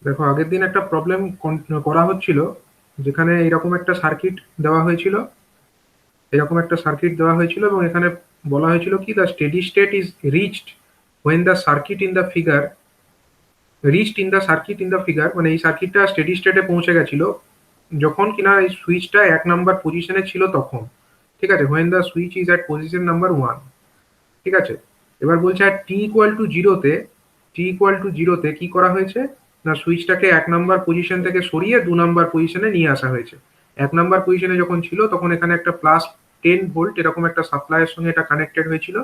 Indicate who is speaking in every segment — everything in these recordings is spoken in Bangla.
Speaker 1: দেখো, আগের দিন একটা প্রবলেম করা হচ্ছিল, যেখানে এরকম একটা সার্কিট দেওয়া হয়েছিল এবং এখানে বলা হয়েছিল কি the steady state is reached when the circuit in the figure reached in the circuit in the figure, মানে এই সার্কিটটা স্টেডি স্টেটে পৌঁছে গেছিল যখন কিনা এই সুইচটা 1 নাম্বার পজিশনে ছিল তখন। ঠিক আছে, when the switch is at position number 1। ঠিক আছে, এবার বলছে আর টি ইকুয়াল টু জিরোতে কি করা হয়েছে, না সুইচটাকে 1 নাম্বার পজিশন থেকে সরিয়ে 2 নাম্বার পজিশনে নিয়ে আসা হয়েছে। 1 নাম্বার পজিশনে যখন ছিল তখন এখানে একটা +10 ভোল্ট এরকম একটা সাপ্লাইয়ের সঙ্গে এটা কানেক্টেড হয়েছিল,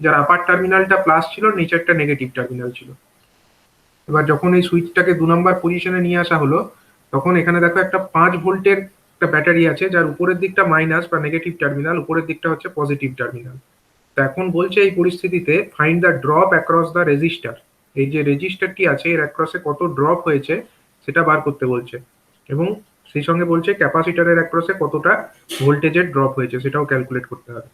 Speaker 1: যার আপার টার্মিনালটা প্লাস ছিল, নিচেরটা নেগেটিভ টার্মিনাল ছিল। এবার যখন এই সুইচটাকে 2 নাম্বার পজিশনে নিয়ে আসা হলো, তখন এখানে দেখো একটা 5 ভোল্টের একটা ব্যাটারি আছে, যার উপরের দিকটা মাইনাস বা নেগেটিভ টার্মিনাল, উপরের দিকটা হচ্ছে পজিটিভ টার্মিনাল। তো এখন বলছে এই পরিস্থিতিতে find the drop across the register. এই যে রেজিস্টারটি আছে এর অ্যাক্রসে কত ড্রপ হয়েছে সেটা বার করতে বলছে, এবং সেই সঙ্গে বলছে ক্যাপাসিটরের অ্যাক্রসে কতটা ভোল্টেজের ড্রপ হয়েছে সেটাও ক্যালকুলেট করতে হবে।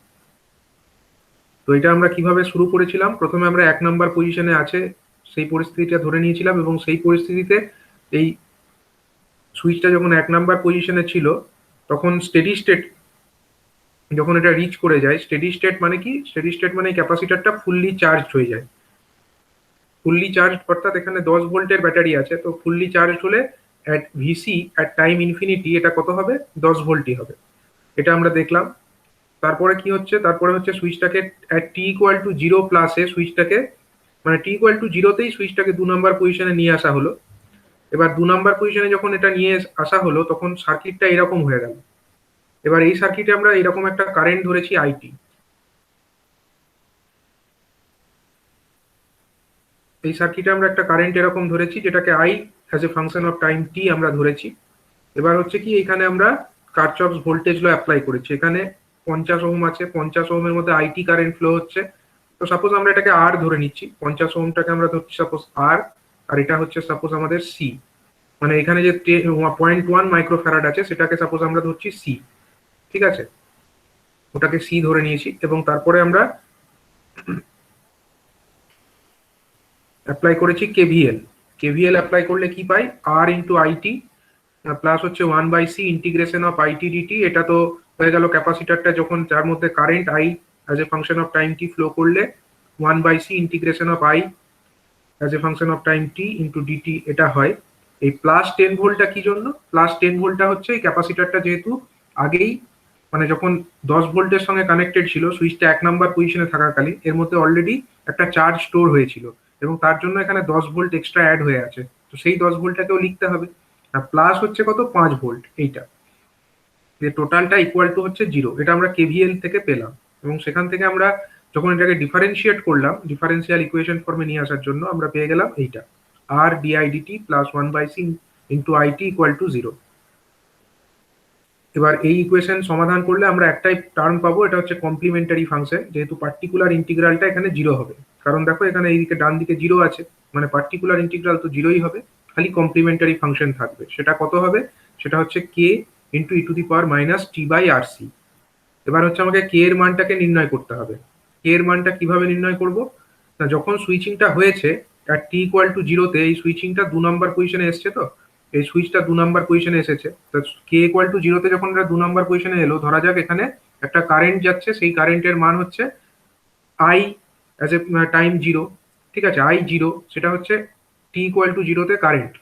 Speaker 1: তো এটা আমরা কিভাবে শুরু করেছিলাম, প্রথমে আমরা 1 নাম্বার পজিশনে আছে সেই পরিস্থিতিটা ধরে নিয়েছিলাম, এবং সেই পরিস্থিতিতে এই সুইচটা যখন 1 নাম্বার পজিশনে ছিল তখন স্টেডি স্টেট যখন এটা রিচ করে যায়, স্টেডি স্টেট মানে কি, স্টেডি স্টেট মানে ক্যাপাসিটরটা ফুললি চার্জ হয়ে যায়। ফুললি চার্জ অর্থাৎ এখানে 10 ভোল্টের ব্যাটারি আছে, তো ফুললি চার্জ হলে at VC at time infinity এটা কত হবে, 10 ভোল্টই হবে। এটা আমরা দেখলাম। তারপরে কি হচ্ছে, তারপরে হচ্ছে সুইচটাকে অ্যাট টি ইকুয়াল টু 0 প্লাসে সুইচটাকে, মানে টি ইকুয়াল টু 0তেই সুইচটাকে 2 নাম্বার পজিশনে নিয়ে আসা হলো। এবার 2 নাম্বার পজিশনে যখন এটা নিয়ে আসা হলো তখন সার্কিটটা এরকম হয়ে গেল। এবার এই সার্কিটে আমরা এরকম একটা কারেন্ট ধরেছি আইটি। এই সার্কিটে আমরা একটা কারেন্ট এরকম ধরেছি, যেটাকে I as a function of time টি আমরা ধরেছি। এবার হচ্ছে কি, এখানে আমরা কারচফস ভোল্টেজ ল অ্যাপ্লাই করেছি। এখানে 50 ওহম আছে, 50 ওহমের মধ্যে আইটি কারেন্ট ফ্লো হচ্ছে। তো সাপোজ আমরা এটাকে আর ধরে নিচ্ছি, 50 ওহমটাকে আমরা ধরছি সাপোজ আর, আর এটা হচ্ছে সাপোজ আমাদের সি। মানে এখানে যে 0.1 মাইক্রোফ্যারাড আছে সেটাকে সাপোজ আমরা ধরছি সি। ঠিক আছে, ওটাকে সি ধরে নিয়েছি, এবং তারপরে আমরা অ্যাপ্লাই করেছি কেভিএল। কেভিএল অ্যাপ্লাই করলে কি পাই, আর ইন্টু আইটি প্লাস হচ্ছে 1/c integration of IT DT. এটা তো হয়ে গেল ক্যাপাসিটারটা যখন, যার মধ্যে current I as a function of time T flow করলে 1/c integration of I as a function of time T into DT এটা হয়। এই +10 ভোল্টটা কি জন্য, +10 ভোল্টটা হচ্ছে এই ক্যাপাসিটারটা যেহেতু আগেই, মানে যখন 10 ভোল্টের সঙ্গে কানেক্টেড ছিল, সুইচটা 1 নাম্বার পজিশনে থাকাকালীন এর মধ্যে অলরেডি একটা চার্জ স্টোর হয়েছিল, এবং তার জন্য এখানে 10 ভোল্ট এক্সট্রা অ্যাড হয়ে আছে। তো সেই 10 ভোল্টটাকেও লিখতে হবে। আর প্লাস হচ্ছে কত, 5 ভোল্ট, এইটা যে টোটালটা ইকুয়াল টু হচ্ছে 0। এটা আমরা কেভিএল থেকে পেলাম, এবং সেখান থেকে আমরা যখন এটাকে ডিফারেন্সিয়েট করলাম ডিফারেন্সিয়াল ইকুয়েশন ফর্মে নিয়ে আসার জন্য, আমরা পেয়ে গেলাম এইটা, আর DIDT plus 1/c into IT equal to 0। এবার এই ইকুয়েশন সমাধান করলে আমরা একটাই টার্ম পাবো, এটা হচ্ছে কমপ্লিমেন্টারি ফাংশন, যেহেতু পার্টিকুলার ইন্টিগ্রালটা এখানে 0 হবে। কারণ দেখো এখানে এইদিকে ডান দিকে 0 আছে, মানে পার্টিকুলার ইন্টিগ্রাল তো 0ই হবে, খালি কমপ্লিমেন্টারি ফাংশন থাকবে। সেটা কত হবে, সেটা হচ্ছে কে into E to the power -t/RC। এবার হচ্ছে আমাকে কে এর মানটাকে নির্ণয় করতে হবে। কে এর মানটা কিভাবে নির্ণয় করব, না যখন সুইচিংটা হয়েছে আর টি ইকুয়াল টু 0তে এই সুইচিংটা 2 নাম্বার পজিশনে এসছে, তো এই সুইচটা 2 নাম্বার পজিশনে এসেছে, তো কে ইকুয়াল টু 0তে যখন এটা 2 নাম্বার পজিশনে এলো, ধরা যাক এখানে একটা কারেন্ট যাচ্ছে, সেই কারেন্টের মান হচ্ছে আই অ্যাজ এ টাইম 0। ঠিক আছে, I0 সেটা হচ্ছে টি ইকুয়াল টু 0তে কারেন্ট।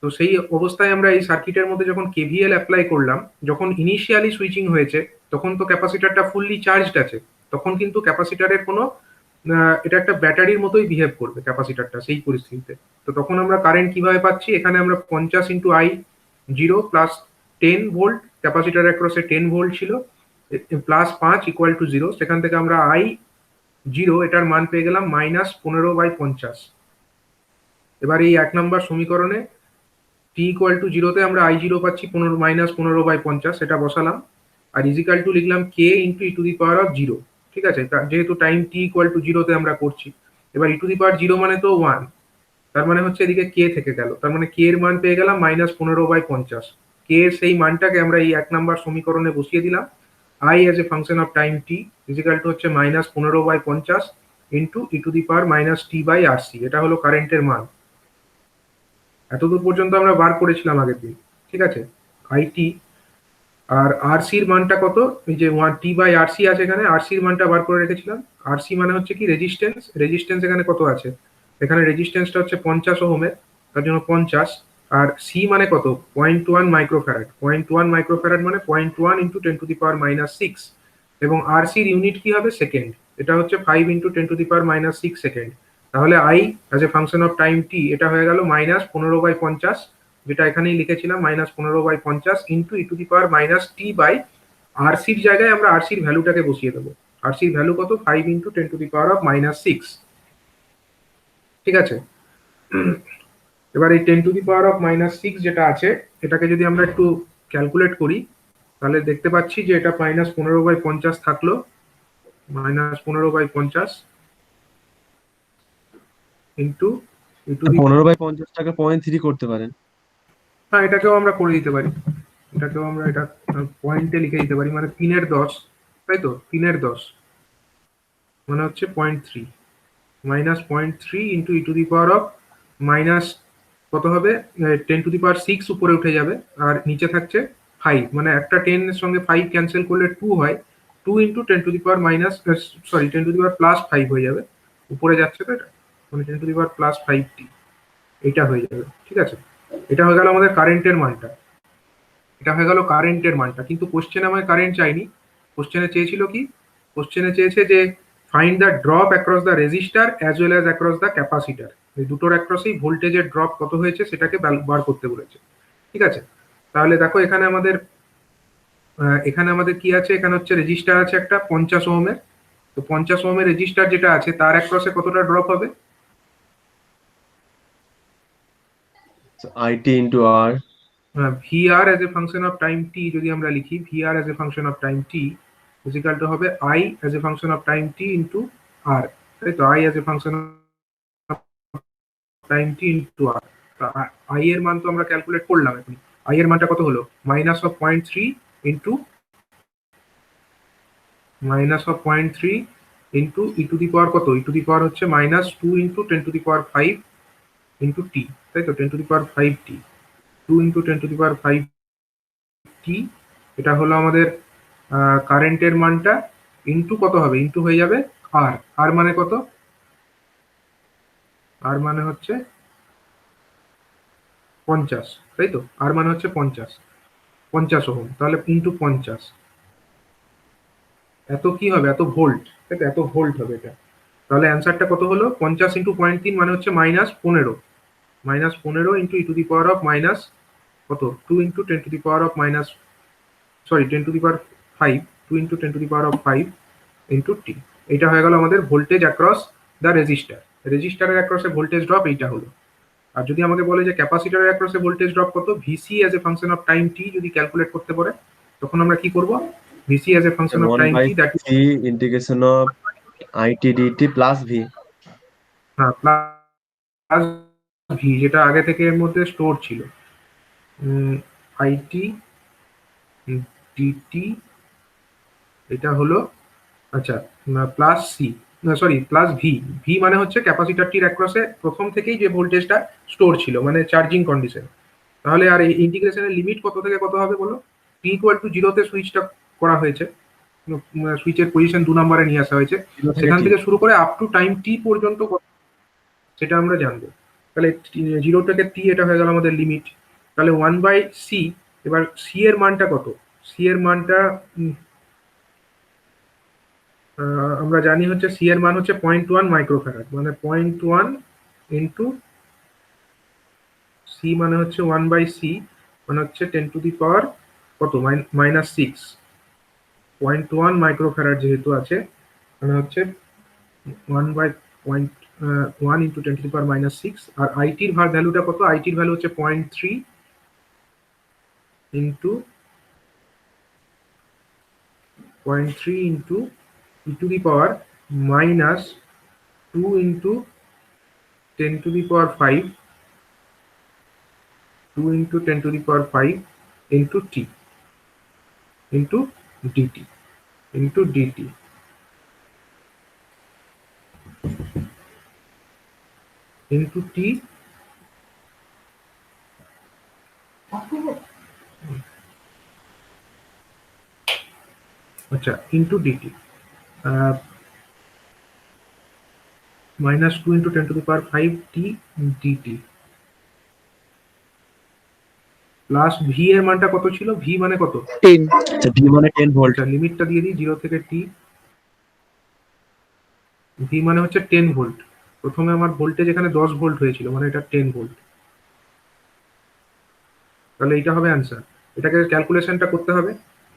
Speaker 1: তো সেই অবস্থায় আমরা এই সার্কিটের মধ্যে যখন কেভিএল অ্যাপ্লাই করলাম, যখন ইনিশিয়ালি সুইচিং হয়েছে তখন তো ক্যাপাসিটারটা ফুললি চার্জড আছে, তখন কিন্তু ক্যাপাসিটারের কোনো এটা একটা ব্যাটারির মতোই বিহেভ করবে ক্যাপাসিটারটা সেই পরিস্থিতিতে। তো তখন আমরা কারেন্ট কিভাবে পাচ্ছি, এখানে আমরা 50 into I0 plus 10 volt, capacitor অ্যাক্রসে 10 ভোল্ট ছিল, প্লাস 5 ইকুয়াল টু 0, সেখান থেকে আমরা I0 এটার মান পেয়ে গেলাম -15/50। এবার এই 1 নাম্বার সমীকরণে টি ইকুয়াল টু 0তে আমরা I0 পাচ্ছি -15/50, সেটা বসালাম, আর ইজিক্যাল টু লিখলাম K into E to the power of 0। ঠিক আছে, যেহেতু টাইম টি ইকুয়াল টু 0তে আমরা করছি। এবার ই টু দি পাওয়ার 0 মানে তো 1, তার মানে হচ্ছে এদিকে কে থেকে গেল, তার মানে কে এর মান পেয়ে গেলাম -15/50। কে এর সেই মানটাকে আমরা এই 1 নাম্বার সমীকরণে বসিয়ে দিলাম। I as a function of time T equal to হচ্ছে -15/50 into E to the power -t/RC। এটা হলো কারেন্টের মান। এতদূর পর্যন্ত আমরা বার করেছিলাম আগের দিন, ঠিক আছে। আইটি আর আরসির মানটা কত, এই যে ওয়ান টি বাই আরসি আছে এখানে, আরসির মানটা বার করে রেখেছিলাম। আরসি মানে হচ্ছে কি রেজিস্ট্যান্স, রেজিস্ট্যান্স এখানে কত আছে, এখানে রেজিস্ট্যান্সটা হচ্ছে 50 ওহমের, তার জন্য 50। আর সি মানে কত, 0.1 মাইক্রোফ্যারাড, 0.1 মাইক্রোফ্যারাড মানে 0.1 × 10⁻⁻6। এবং আরসির ইউনিট কি হবে, সেকেন্ড, এটা হচ্ছে 5 × 10⁻⁻6 সেকেন্ড। তাহলে I as a function of time T, এটা হয়ে গেল -15/50, যেটা এখানেই লিখেছিলাম, -15/50 ইন্টু e⁻⁻t বাই আরসির জায়গায় আমরা আরসির ভ্যালুটাকে বসিয়ে দেবো। আরসির ভ্যালু কত, 5 × 10⁻⁻6, ঠিক আছে। এবার এই 10⁻⁻6 যেটা আছে, এটাকে যদি আমরা একটু ক্যালকুলেট করি, তাহলে দেখতে পাচ্ছি যে এটা -15/50 থাকলো, -15/50 ইন্টু ইটু দি,
Speaker 2: 15/50টাকে 0.3 করতে পারেন।
Speaker 1: হ্যাঁ এটাকেও আমরা করে দিতে পারি, এটাকেও আমরা এটা পয়েন্টে লিখে দিতে পারি, মানে 3/10, তাই তো, 3/10 মানে হচ্ছে 0.3, -0.3 ইন্টু e⁻⁻, কত হবে, 10⁻6 উপরে উঠে যাবে, আর নিচে থাকছে 5, মানে একটা 10 এর সঙ্গে 5 ক্যান্সেল করলে 2 হয়, 2 ইন্টু 10⁻⁻, 10⁻+5 হয়ে যাবে, উপরে যাচ্ছে তো এটা, মানে 10⁻+5t, এটা হয়ে যাবে, ঠিক আছে। এটা হয়ে গেল আমাদের কারেন্টের মানটা, এটা হয়ে গেল কারেন্টের মানটা। কিন্তু কোশ্চেনে আমায় কারেন্ট চাইনি, কোশ্চেনে চেয়েছিল কি, কোশ্চেনে চেয়েছে যে find the drop across the register as well as across the capacitor, এই দুটোর অ্যাক্রসেই ভোল্টেজের ড্রপ কত হয়েছে সেটাকে বার করতে বলেছে, ঠিক আছে। তাহলে দেখো এখানে আমাদের কি আছে, এখানে হচ্ছে রেজিস্টার আছে একটা 50 ওহমের, তো 50 ওহমের রেজিস্টার যেটা আছে তার অ্যাক্রসে কতটা ড্রপ হবে,
Speaker 2: IT into R.
Speaker 1: VR as a function of time t যদি আমরা লিখি, VR as a function of time t is equal to হবে I as a function of time t into R, তাই তো, I as a function of time t into R। I এর মান তো আমরা ক্যালকুলেট করলাম এখন, I এর মানটা কত হলো, -0.3 ইন্টু -0.3 ইন্টু e⁻, কত e⁻, হচ্ছে -2 ইন্টু 10⁵ ইন্টু t, তাই তো, 10⁵t, 2 ইন্টু 10⁵t, এটা হলো আমাদের কারেন্টের মানটা, ইন্টু কত হবে, ইন্টু হয়ে যাবে আর, আর মানে কত, আর মানে হচ্ছে 50, তাই তো, আর মানে হচ্ছে 50 ওহম, তাহলে ইন্টু 50, এত কি হবে, এত ভোল্ট, তাই তো, এত ভোল্ট হবে এটা। তাহলে অ্যান্সারটা কত হলো, 50 ইন্টু 0.3 মানে হচ্ছে -15, -15 ইন্টু e⁻⁻, কত, 2 into 10⁻⁻, sorry 10⁵, 2 into 10⁵ into t, এটা হয়ে গেল আমাদের ভোল্টেজ অ্যাক্রস দ্য রেজিস্টার, রেজিস্টারের অ্যাক্রসে ভোল্টেজ ড্রপ এইটা হলো। আর যদি আমাকে বলে যে ক্যাপাসিটরের অ্যাক্রসে ভোল্টেজ ড্রপ কত, VC as a function of time T যদি ক্যালকুলেট করতে পারে, তখন আমরা কি করব, VC as a function of
Speaker 2: one
Speaker 1: time
Speaker 2: by
Speaker 1: T, that
Speaker 2: C integration of IT dt plus V.
Speaker 1: হ্যাঁ প্লাস ভি, যেটা আগে থেকে এর মধ্যে স্টোর ছিল, আইটি ডিটি, এটা হলো, আচ্ছা, plus C, sorry plus V, V মানে হচ্ছে ক্যাপাসিটরটির অ্যাক্রসে প্রথম থেকেই যে ভোল্টেজটা স্টোর ছিল, মানে চার্জিং কন্ডিশন। তাহলে আর এই ইন্টিগ্রেশনের লিমিট কত থেকে কত হবে বলো, t = 0 তে সুইচটা করা হয়েছে, সুইচের পজিশন 2 নম্বরে নিয়ে আসা হয়েছে,
Speaker 2: 0 থেকে
Speaker 1: সেখান
Speaker 2: টি।
Speaker 1: থেকে শুরু করে আপ টু টাইম টি পর্যন্ত সেটা আমরা জানবো। তাহলে 0 থেকে টি, এটা হয়ে গেল আমাদের লিমিট। তাহলে 1/c, এবার সি এর মানটা কত, সি এর মানটা আমরা জানি হচ্ছে সি এর মান হচ্ছে 0.1 মাইক্রোফ্যারাড, মানে 0.1 ইন্টু সি মানে হচ্ছে 1/c, মানে হচ্ছে 10⁻, কত, -6, 0.1 মাইক্রোফ্যারাড যেহেতু আছে, মানে হচ্ছে 1/1 ইন্টু 10⁻⁻6। আর আইটির ভ্যালুটা কত, আইটির ভ্যালু হচ্ছে 0.3 into 0.3 into e⁻⁻2 into 10⁵, 2 into 10⁵ into t into dt, into dt, into t into dt, minus 2 into 10⁵ dt plus V এর মানটা কত ছিল? ভি মানে কত?
Speaker 3: 10
Speaker 2: আচ্ছা ভি মানে 10 ভোল্ট।
Speaker 1: আচ্ছা লিমিটটা দিয়ে দিই 0 থেকে টি। ভি মানে হচ্ছে 10 ভোল্ট। প্রথমে আমার ভোল্টেজ এখানে 10 ভোল্ট হয়েছিল, মানে এটা 10 ভোল্ট। তাহলে এইটা হবে অ্যান্সার। এটাকে ক্যালকুলেশনটা করতে হবে।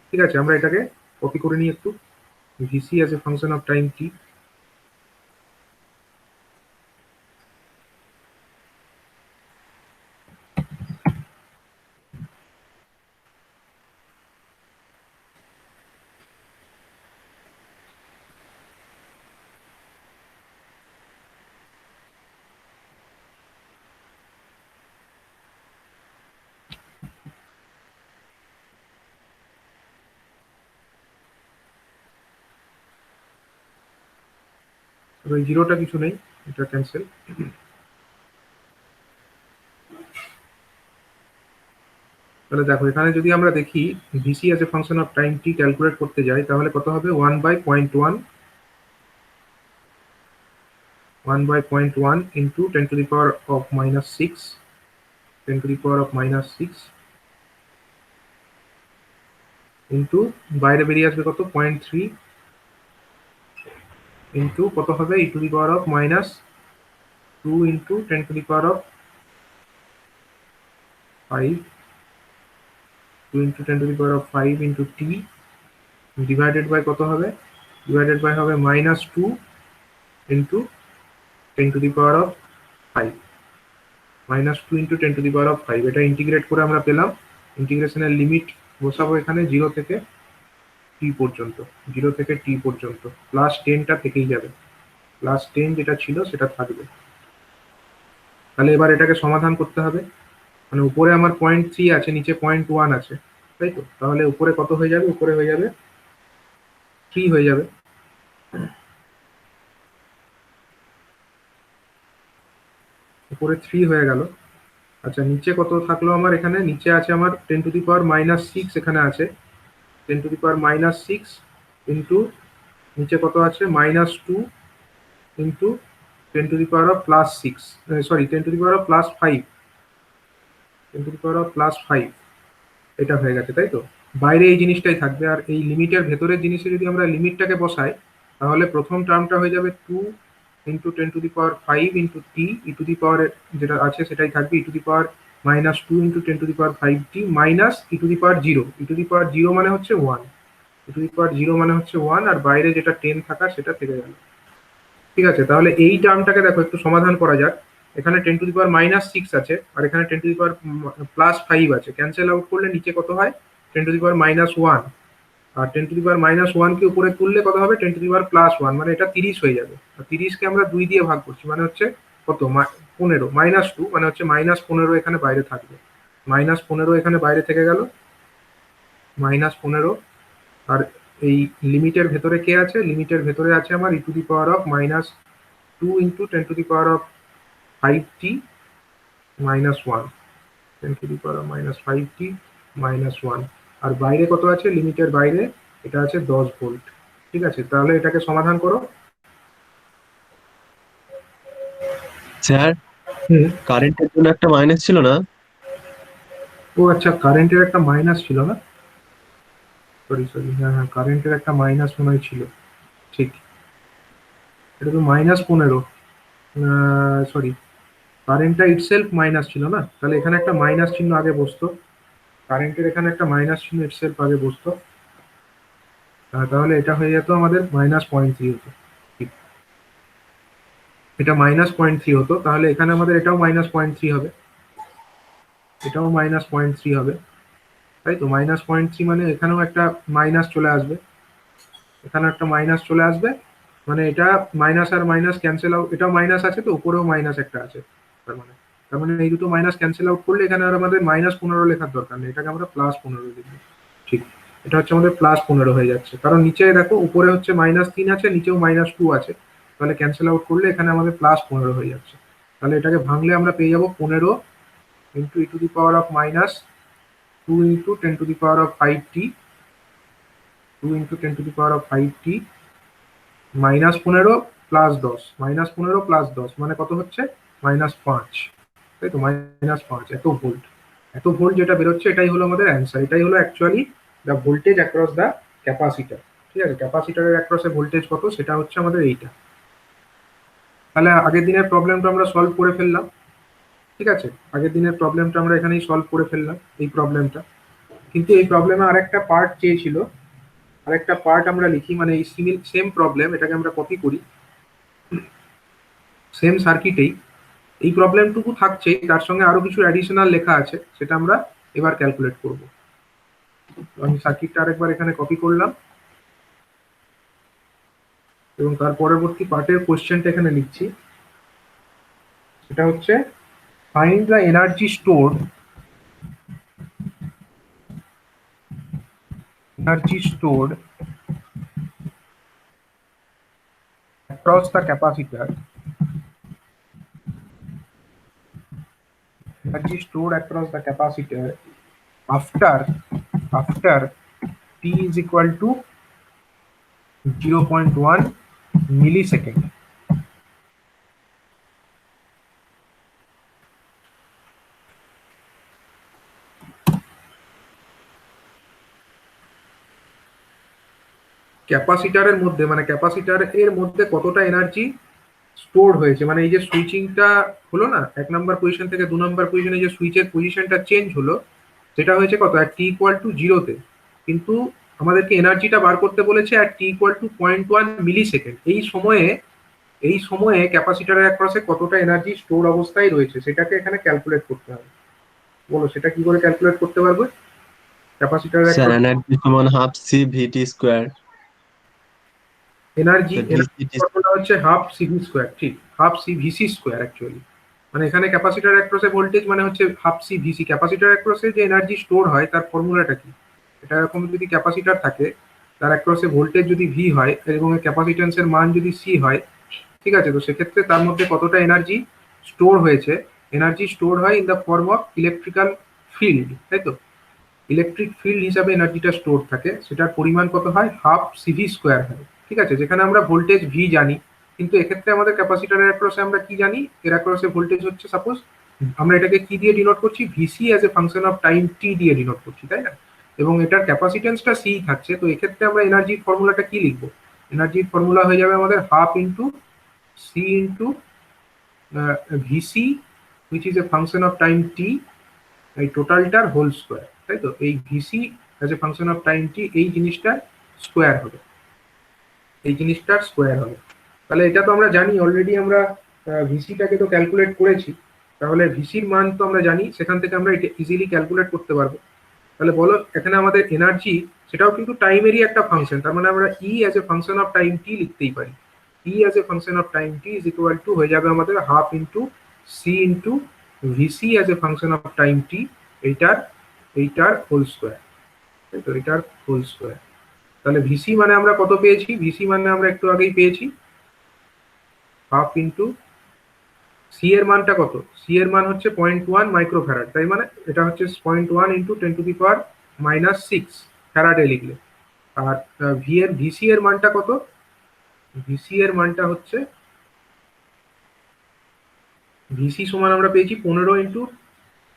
Speaker 1: ঠিক আছে, আমরা এটাকে কপি করে নিই একটু। VC as a function of time T. ওই জিরোটা কিছু নেই, এটা ক্যান্সেল। তাহলে দেখো এখানে যদি আমরা দেখি VC as a function of time T calculate করতে যাই, তাহলে কত হবে? 1/0.1 1/0.1 ইন্টু 10⁻⁻6 10⁻⁻6 ইন্টু বাইরে বেরিয়ে আসবে কত? 0.3 ইন্টু কত হবে? e⁻⁻2 into 10⁻⁵ 2 into 10⁻⁵ into t divided by কত হবে? ডিভাইডেড বাই হবে -2 ইন্টু 10⁻⁵ -2 ইন্টু 10⁻⁵। এটা ইন্টিগ্রেট করে আমরা পেলাম, ইন্টিগ্রেশনের লিমিট বসাবো এখানে 0 থেকে টি পর্যন্ত, 0 থেকে টি পর্যন্ত। প্লাস 10টা থেকেই যাবে, প্লাস 10 যেটা ছিল সেটা থাকবে। তাহলে এবার এটাকে সমাধান করতে হবে। মানে উপরে আমার 0.3 আছে, নিচে 0.1 আছে, তাই তো? তাহলে উপরে কত হয়ে যাবে? উপরে হয়ে যাবে 3 হয়ে যাবে। উপরে 3 হয়ে গেল। আচ্ছা নিচে কত থাকলো আমার? এখানে নিচে আছে আমার 10⁻⁻6 এখানে আছে, 10⁻⁻6 ইন্টু নিচে কত আছে? -2 ইন্টু 10⁻+6, সরি 10⁻+5, 10⁻+5 এটা হয়ে গেছে, তাই তো? বাইরে এই জিনিসটাই থাকবে, আর এই লিমিটের ভেতরের জিনিসে যদি আমরা লিমিটটাকে বসাই, তাহলে প্রথম টার্মটা হয়ে যাবে 2 into 10⁵ into T, E to the power যেটা আছে সেটাই থাকবে, e⁻⁻2 into 10⁵t minus e⁻0। e⁻0 মানে হচ্ছে 1, e⁻0 মানে হচ্ছে 1, আর বাইরে যেটা 10 থাকা সেটা থেকে গেল। ঠিক আছে, তাহলে এই টার্মটাকে দেখো একটু সমাধান করা যাক। এখানে 10⁻⁻6 আছে, আর এখানে 10⁻+5 আছে। ক্যান্সেল আউট করলে নিচে কত হয়? 10⁻−1, আর 10⁻−1 কে উপরে তুললে কত হবে? 10⁻+1, মানে এটা 30 হয়ে যাবে। আর 30 কে আমরা 2 দিয়ে ভাগ করছি, মানে হচ্ছে কত? 15, -2 মানে হচ্ছে -15 এখানে বাইরে থাকবে। -15 এখানে বাইরে থেকে গেল, -15। আর এই লিমিটের ভেতরে কে আছে? লিমিটের ভেতরে আছে আমার e⁻2 ইন্টু 10⁻5t -1, 10⁻5t -1। আর বাইরে কত আছে? লিমিটের বাইরে এটা আছে 10 ভোল্ট। ঠিক আছে, তাহলে এটাকে সমাধান করো।
Speaker 2: স্যার কারেন্টের জন্য একটা মাইনাস ছিল না?
Speaker 1: ও আচ্ছা, কারেন্টের একটা মাইনাস ছিল না? সরি, হ্যাঁ হ্যাঁ, কারেন্টের একটা মাইনাস মনে হয় ছিল, ঠিক। এটা তো -15, সরি, কারেন্টটা ইটসেলফ মাইনাস ছিল না? তাহলে এখানে একটা মাইনাস চিহ্ন আগে বসতো, কারেন্টের এখানে একটা মাইনাস চিহ্ন ইটসেলফ আগে বসতো। তাহলে এটা হয়ে যেত আমাদের -0.3 হতো, ঠিক। এটা -0.3 হতো, তাহলে এখানে আমাদের এটাও -0.3 হবে, এটাও -0.3 হবে, তাই তো? -0.3 মানে এখানেও একটা মাইনাস চলে আসবে, এখানে একটা মাইনাস চলে আসবে, মানে এটা মাইনাস আর মাইনাস ক্যান্সেল আউট, এটাও মাইনাস আছে তো, উপরেও মাইনাস একটা আছে, তার মানে এই দুটো মাইনাস ক্যান্সেল আউট করলে এখানে আর আমাদের -15 লেখার দরকার নেই, এটাকে আমরা +15 লিখব, ঠিক। এটা হচ্ছে আমাদের +15 হয়ে যাচ্ছে, কারণ নিচে দেখো উপরে হচ্ছে -3 আছে, নিচেও -2 আছে, তাহলে ক্যান্সেল আউট করলে এখানে আমাদের +15 হয়ে যাচ্ছে। তাহলে এটাকে ভাঙলে আমরা পেয়ে যাবো 15 into e⁻⁻2 into 10⁻5t 2 into 10⁵ t -15 plus 10, -15 plus 10 মানে কত হচ্ছে? -5, তাই তো? -5 এত ভোল্ট যেটা বেরোচ্ছে এটাই হলো আমাদের অ্যান্সার। এটাই হলো actually the voltage across the capacitor. ঠিক আছে, ক্যাপাসিটারের অ্যাক্রসে ভোল্টেজ কত সেটা হচ্ছে আমাদের এইটা। তাহলে আগের দিনের প্রবলেমটা আমরা সলভ করে ফেললাম। ঠিক আছে, আগের দিনের প্রবলেমটা আমরা এখানেই সলভ করে ফেললাম, এই প্রবলেমটা। কিন্তু এই প্রবলেমে আরেকটা পার্ট চেয়েছিল, আরেকটা পার্ট আমরা লিখি, মানে এই সেম প্রবলেম, এটাকে আমরা কপি করি সেম সার্কিটেই। এই প্রবলেমটুকু থাকছে, তার সঙ্গে আরো কিছু অ্যাডিশনাল লেখা আছে, সেটা আমরা এবার ক্যালকুলেট করব। আমি সার্কিটটা আরেকবার এখানে কপি করলাম এবং তার পরবর্তী পার্টের কোশ্চেনটা এখানে লিখছি। সেটা হচ্ছে find the energy stored across the capacitor after t is equal to 0.1 millisecond. ক্যাপাসিটারের মধ্যে, মানে ক্যাপাসিটারের মধ্যে কতটা এনার্জি স্টোর হয়েছে, মানে এই যে সুইচিংটা হলো না, 1 নম্বর পজিশন থেকে 2 নম্বর পজিশনে যে সুইচের পজিশনটা চেঞ্জ হলো, সেটা হয়েছে কত? at t equal to 0-তে। কিন্তু আমাদেরকে এনার্জিটা বার করতে বলেছে at t equal to 0.1 millisecond. এই সময়ে ক্যাপাসিটারের অ্যাক্রসে কতটা এনার্জি স্টোর অবস্থায় রয়েছে সেটাকে এখানে ক্যালকুলেট করতে হবে। বলো সেটা কি করে ক্যালকুলেট করতে পারবে? ক্যাপাসিটারের
Speaker 2: স্যার
Speaker 1: অ্যাক্রস
Speaker 2: এনার্জি সমান half C VT square.
Speaker 1: Energy
Speaker 2: VCT
Speaker 1: formula হচ্ছে হাফ সিভি স্কোয়ার। ঠিক, half C VC square actually. মানে এখানে ক্যাপাসিটার অ্যাক্রসে ভোল্টেজ মানে হচ্ছে হাফ সি ভিসি। ক্যাপাসিটার অ্যাক্রসে যে এনার্জি স্টোর হয় তার ফর্মুলাটা কি? এটা এরকম, যদি ক্যাপাসিটার থাকে, তার অ্যাক্রসে ভোল্টেজ যদি ভি হয় এবং ক্যাপাসিট্যান্সের মান যদি সি হয়, ঠিক আছে, তো সেক্ষেত্রে তার মধ্যে কতটা এনার্জি স্টোর হয়েছে? এনার্জি স্টোর হয় in the form of electrical field, তাই তো? ইলেকট্রিক ফিল্ড হিসাবে এনার্জিটা স্টোর থাকে, সেটার পরিমাণ কত হয়? হাফ সিভি স্কোয়ার হয়। ঠিক আছে, যেখানে আমরা ভোল্টেজ ভি জানি, কিন্তু এক্ষেত্রে আমাদের ক্যাপাসিটরের অ্যাক্রসে আমরা কি জানি? এর অ্যাক্রসে ভোল্টেজ হচ্ছে, সাপোজ আমরা এটাকে কি দিয়ে ডিনোট করছি? VC as a function of time T দিয়ে ডিনোট করছি, তাই না? এবং এটার ক্যাপাসিটেন্সটা সি থাকছে, তো এক্ষেত্রে আমরা এনার্জির ফর্মুলাটা কি লিখবো? এনার্জির ফর্মুলা হয়ে যাবে আমাদের half into C into VC which is a function of time T, এই টোটালটার হোল স্কোয়ার, তাই তো? এই VC as a function of time T, এই জিনিসটার স্কোয়ার হবে, এই জিনিসটার স্কোয়ার হবে। তাহলে এটা তো আমরা জানি অলরেডি, আমরা ভিসিটাকে তো ক্যালকুলেট করেছি, তাহলে ভিসির মান তো আমরা জানি, সেখান থেকে আমরা এটা ইজিলি ক্যালকুলেট করতে পারবো। তাহলে বলো এখানে আমাদের এনার্জি, সেটাও কিন্তু টাইমেরই একটা ফাংশন, তার মানে আমরা E as a function of time T লিখতেই পারি। E as a function of time T is equal to হয়ে যাবে আমাদের half into C into VC as a function of time T, এইটার হোল স্কোয়ার, তাই তো? এটার হোল স্কোয়ার। তাহলে ভিসি মানে আমরা কত পেয়েছি? ভিসি মানে আমরা একটু আগেই পেয়েছি হাফ ইন্টু সি এর মানটা কত? সি এর মান হচ্ছে 0.1 মাইক্রোফ্যারাড, তাই মানে এটা হচ্ছে 0.1 ইন্টু 10⁻⁻6 ফ্যারাডে লিখলে। আর ভিসি এর মানটা কত? ভিসি এর মানটা হচ্ছে, ভিসি সমান আমরা পেয়েছি 15 ইন্টু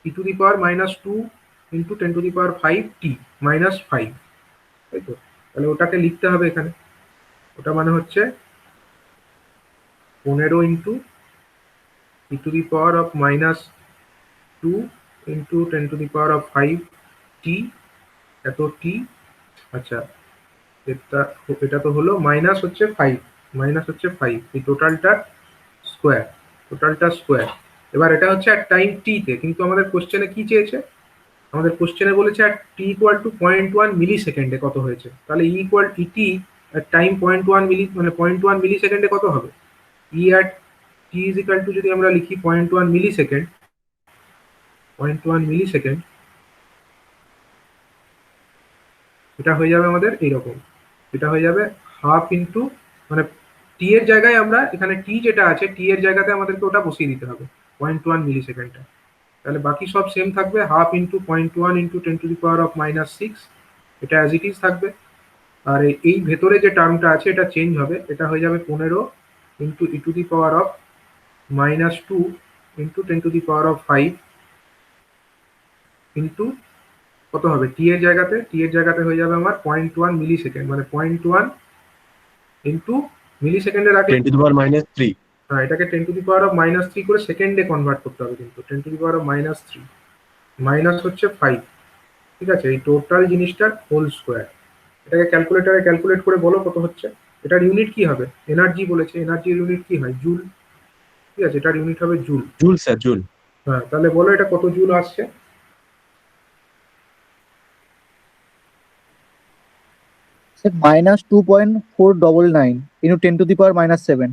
Speaker 1: e⁻²⁻2 ইন্টু 10⁵ টি -5, তাই তো? তাহলে ওটাকে লিখতে হবে এখানে, ওটা মানে হচ্ছে 15 ইন্টু e⁻² ইন্টু 10⁵ টি, এত টি। আচ্ছা, এটা তো হলো মাইনাস হচ্ছে 5, এই টোটালটা স্কোয়ার। এবার এটা হচ্ছে at টাইম টি তে, কিন্তু আমাদের কোশ্চেনে কি চেয়েছে? আমাদের কোশ্চেনে বলেছে at t ইকুয়াল টু 0.1 মিলি সেকেন্ডে কত হয়েছে। তাহলে E equal ET at time 0.1 milli, মানে 0.1 মিলি সেকেন্ডে কত হবে? E at t is equal to, যদি আমরা লিখি 0.1 মিলি সেকেন্ড, 0.1 মিলি সেকেন্ড, এটা হয়ে যাবে আমাদের এইরকম। এটা হয়ে যাবে হাফ ইন্টু, মানে টি এর জায়গায় আমরা এখানে টি যেটা আছে, টি এর জায়গাতে আমাদেরকে ওটা বসিয়ে দিতে হবে 0.1 মিলি সেকেন্ডটা। তাহলে বাকি সব সেম থাকবে, হাফ ইন্টু 0.1 ইন্টু 10⁻⁻6, এটা অ্যাজ ইট ইজ থাকবে। আর এই ভেতরে যে টার্মটা আছে এটা চেঞ্জ হবে, এটা হয়ে যাবে 15 into E to the power of -2 into 10⁵ into কত হবে টি এর জায়গাতে হয়ে যাবে আমার 0.1 মিলি সেকেন্ড, মানে 0.1 ইন্টু মিলি সেকেন্ডে রাখলে
Speaker 2: 10⁻³
Speaker 1: হ্যাঁ, এটাকে 10⁻³ করে সেকেন্ডে কনভার্ট করতে হবে, কিন্তু 10⁻³ মাইনাস হচ্ছে 5। ঠিক আছে, এই টোটাল জিনিসটার হোল স্কোয়ার। এটাকে ক্যালকুলেটারে ক্যালকুলেট করে বলো কত হচ্ছে। এটার ইউনিট কি হবে? এনার্জি বলেছে, এনার্জির ইউনিট কি হয়? জুল। ঠিক আছে, এটার ইউনিট হবে জুল।
Speaker 2: Joule sir, joule.
Speaker 1: হ্যাঁ, তাহলে বলো এটা কত জুল আসছে?
Speaker 3: Sir -2.499 into 10⁻⁻7।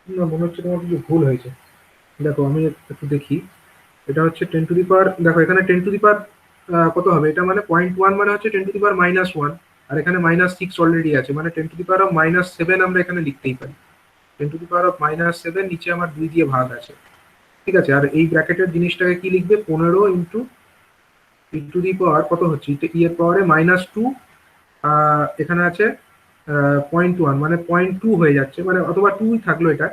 Speaker 1: না, মনে হচ্ছে তোমার কিছু ভুল হয়েছে। দেখো আমি একটু দেখি। এটা হচ্ছে দেখো এখানে কত হবে? এটা মানে 0.1 মানে হচ্ছে 10⁻⁻1, আর এখানে -6 অলরেডি আছে, মানে 10⁻⁻7 আমরা এখানে লিখতেই পারি। 10⁻⁻7 নিচে আমার 2 দিয়ে ভাগ আছে। ঠিক আছে, আর এই ব্র্যাকেটের জিনিসটাকে কি লিখবে? 15 ইন্টু ই টু দি পাওয়ার কত হচ্ছে? ই এর পাওয়ারে -2, এখানে আছে 0.1, মানে 0.2 হয়ে যাচ্ছে, মানে অথবা 2 থাকলো, এটা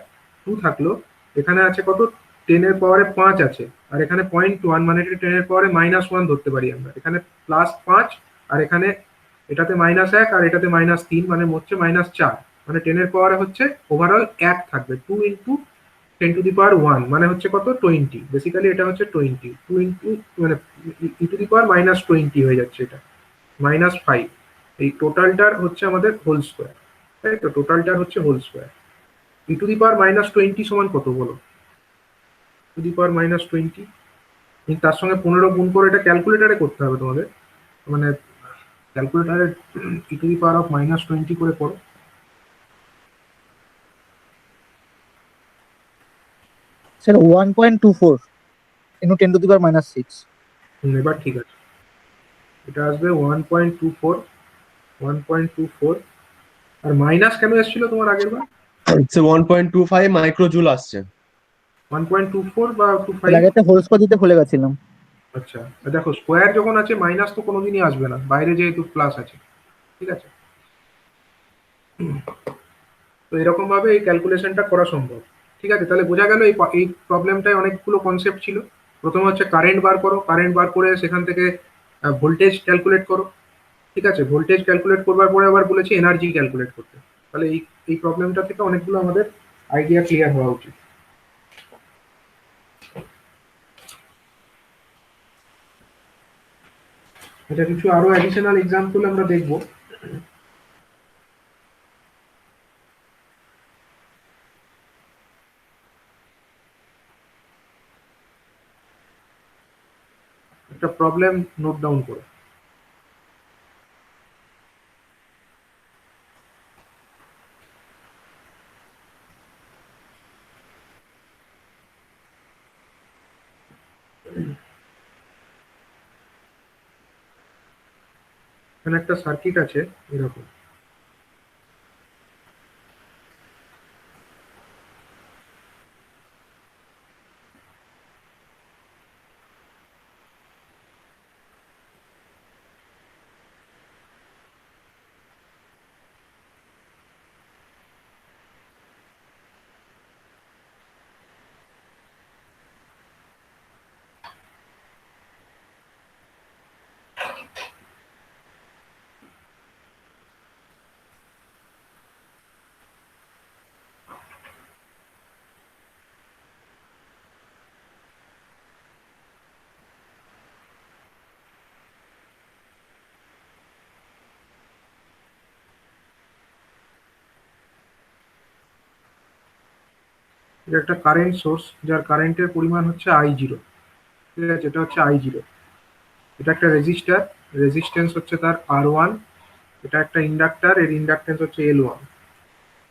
Speaker 1: 2 থাকলো। এখানে আছে কত? 10⁻5 আছে, আর এখানে 0.1, মানে এটা 10⁻⁻1 ধরতে পারি আমরা। এখানে +5, আর এখানে এটাতে -1 আর এটাতে -3, মানে হচ্ছে -4, মানে 10⁻হচ্ছে ওভারঅল 1 থাকবে। 2 ইন্টু 10⁻1 মানে হচ্ছে কত? 20। বেসিক্যালি এটা হচ্ছে 20, 2 ইন্টু মানে ই টু দি পাওয়ার -20 হয়ে যাচ্ছে, এটা -5। এই টোটালটার হচ্ছে আমাদের হোল স্কোয়ার, তাই তো? টোটালটার হচ্ছে whole square. E to the power -20 সমান কত বলো? ই টু দি পাওয়ার -20, তার সঙ্গে 15 গুণ করে এটা ক্যালকুলেটারে করতে হবে তোমাদের, মানে ক্যালকুলেটারে ই টু দি পাওয়ার অফ -20 করে করো।
Speaker 3: Sir 1.24 into 10⁻⁻6।
Speaker 1: এবার ঠিক আছে, এটা আসবে 1.24, আর মাইনাস কেন এসেছিল তোমার আগের বার?
Speaker 2: 1.25 মাইক্রোজুল আসছে।
Speaker 1: 1.24 বা
Speaker 3: এর
Speaker 1: 25?
Speaker 3: আগে একটা হোল স্কোয়ার দিতে ভুলে গেছিলাম।
Speaker 1: আচ্ছা, দেখো স্কোয়ার যখন আছে মাইনাস তো কোনোদিনই আসবে না, বাইরে যেহেতু প্লাস আছে। ঠিক আছে, তো এরকম ভাবে এই ক্যালকুলেশনটা করা সম্ভব। ঠিক আছে, তাহলে বোঝা গেল এই প্রবলেমটায় অনেকগুলো কনসেপ্ট ছিল। প্রথমে হচ্ছে কারেন্ট বার করো, কারেন্ট বার করে সেখান থেকে ভোল্টেজ ক্যালকুলেট করো। ঠিক আছে, ভোল্টেজ ক্যালকুলেট করবার পরে আবার বলেছি এনার্জি ক্যালকুলেট করতে। তাহলে এই প্রবলেমটা থেকে অনেকগুলো আমাদের আইডিয়া ক্লিয়ার হওয়া উচিত। এটা কিছু আরো অ্যাডিশনাল এক্সাম্পল আমরা দেখবো। একটা প্রবলেম নোট ডাউন করো। এখানে একটা সার্কিট আছে এরকম। এটা একটা কারেন্ট সোর্স, যার কারেন্টের পরিমাণ হচ্ছে I0। ঠিক আছে, এটা হচ্ছে I0। এটা একটা রেজিস্টার, রেজিস্ট্যান্স হচ্ছে তার R1। এটা একটা ইন্ডাক্টর, এর ইন্ডাক্টেন্স হচ্ছে L1।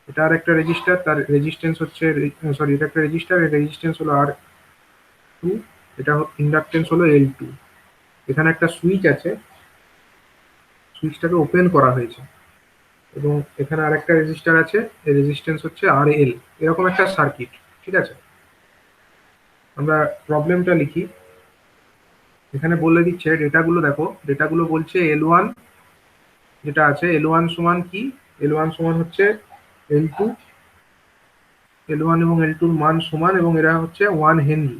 Speaker 1: এটা আর একটা রেজিস্টার, তার রেজিস্ট্যান্স হচ্ছে, সরি, এটা একটা রেজিস্টার, এর রেজিস্ট্যান্স হলো R2। এটা ইন্ডাক্টেন্স হলো L2। এখানে একটা সুইচ আছে, সুইচটাকে ওপেন করা হয়েছে, এবং এখানে আরেকটা রেজিস্টার আছে, এর রেজিস্ট্যান্স হচ্ছে RL। এরকম একটা সার্কিট। ঠিক আছে, আমরা প্রবলেমটা লিখি। এখানে বলে দিচ্ছে ডেটাগুলো, দেখো ডেটাগুলো বলছে L1 যেটা আছে এল ওয়ান সমান কি, এল ওয়ান সমান হচ্ছে এল টু, এল ওয়ান এবং এল টুর মান সমান এবং এরা হচ্ছে 1 হেনরি,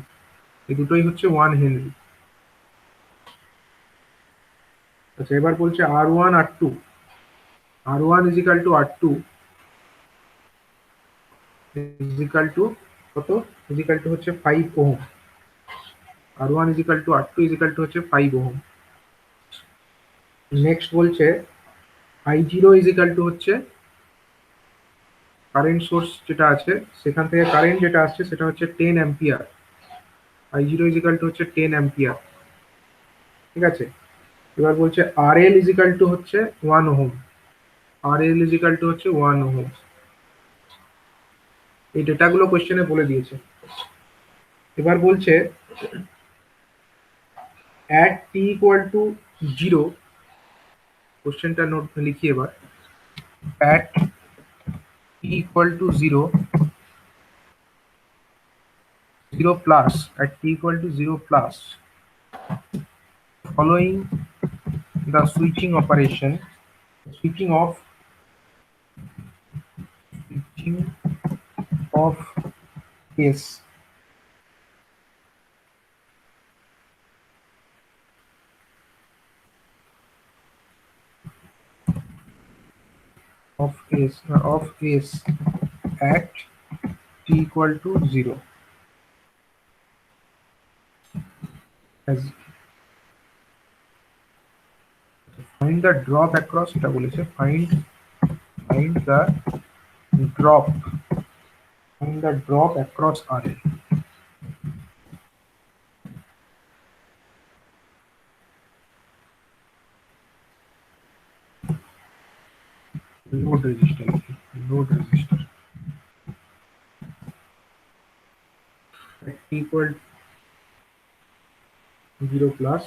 Speaker 1: এই দুটোই হচ্ছে 1 হেনরি। আচ্ছা এবার বলছে আর ওয়ান আর টু, আর ওয়ান ইজিক্যাল টু আর টু ইজিক্যাল টু কত, ইজিক্যাল টু হচ্ছে 5 ohm, R one is equal two R two is equal to হচ্ছে 5 ওহম। নেক্সট বলছে আই জিরো ইজিক্যাল টু হচ্ছে কারেন্ট সোর্স যেটা আছে সেখান থেকে কারেন্ট যেটা আসছে সেটা হচ্ছে 10 ampere, I zero equal to হচ্ছে 10 অ্যাম্পিয়ার। ঠিক আছে, এবার বলছে আর এল ইজিক্যাল টু হচ্ছে 1 ohm, R L is equal to হচ্ছে 1 ওহম। এই ডেটাগুলো কোশ্চেনে বলে দিয়েছে। এবার বলছে at T equal two zero, কোশ্চেনটা নোট লিখি এবার, at T equal two zero, zero plus, at T equal two zero plus, following the switching operation, switching off, switching off case, of case at t equal to 0, as find the drop across, এটা বলেছে find the drop, find the drop across RL। load resistor, load resistor at t equal 0 plus,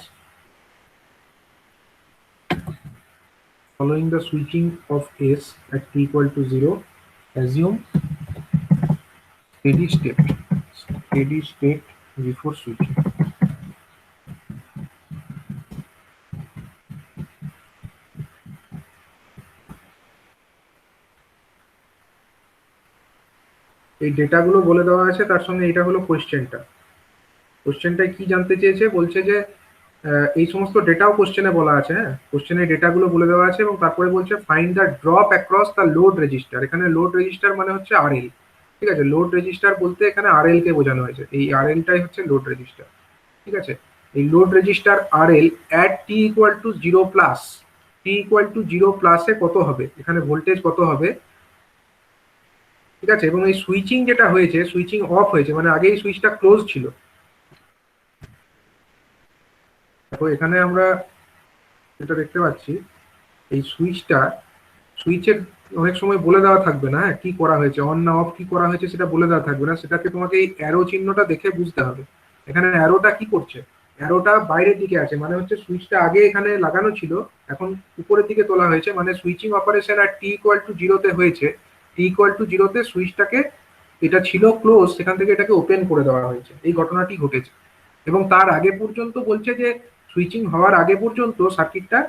Speaker 1: following the switching of S at t equal to 0, assume steady state before switching। এই ডেটাগুলো বলে দেওয়া আছে, তার সঙ্গে এটা হলো কোশ্চেনটা। কোশ্চেনটায় কি জানতে চেয়েছে, বলছে যে এই সমস্ত ডেটাও কোশ্চেনে বলা আছে, হ্যাঁ কোশ্চেনে ডেটাগুলো বলে দেওয়া আছে এবং তারপরে বলছে find the drop across the load register. এখানে লোড রেজিস্টার মানে হচ্ছে আরএল, ঠিক আছে, লোড রেজিস্টার বলতে এখানে আরএল কে বোঝানো হয়েছে, এই আরএলটাই হচ্ছে লোড রেজিস্টার। ঠিক আছে, এই load register RL at T equal to 0 plus, T equal to 0 প্লাসে কত হবে, এখানে ভোল্টেজ কত হবে। ঠিক আছে, এবং এই সুইচিং যেটা হয়েছে, সুইচিং অফ হয়েছে মানে আগে এই সুইচটা ক্লোজ ছিল। দেখো এখানে আমরা যেটা দেখতে পাচ্ছি, এই সুইচটা, সুইচের অনেক সময় বলে দেওয়া থাকবে না, হ্যাঁ কি করা হয়েছে, অন না অফ কি করা হয়েছে সেটা বলে দেওয়া থাকবে না, সেটাকে তোমাকে এই অ্যারো চিহ্নটা দেখে বুঝতে হবে। এখানে অ্যারোটা কি করছে, অ্যারোটা বাইরের দিকে আছে মানে হচ্ছে সুইচটা আগে এখানে লাগানো ছিল, এখন উপরের দিকে তোলা হয়েছে, মানে সুইচিং অপারেশন আর টি ইকুয়াল টু জিরোতে হয়েছে, টি ইকুয়াল টু জিরোতে সুইচটাকে, এটা ছিল ক্লোজ সেখান থেকে এটাকে ওপেন করে দেওয়া হয়েছে, এই ঘটনাটি ঘটেছে। এবং তার আগে পর্যন্ত বলছে যে সুইচিং হওয়ার আগে পর্যন্ত সার্কিটটা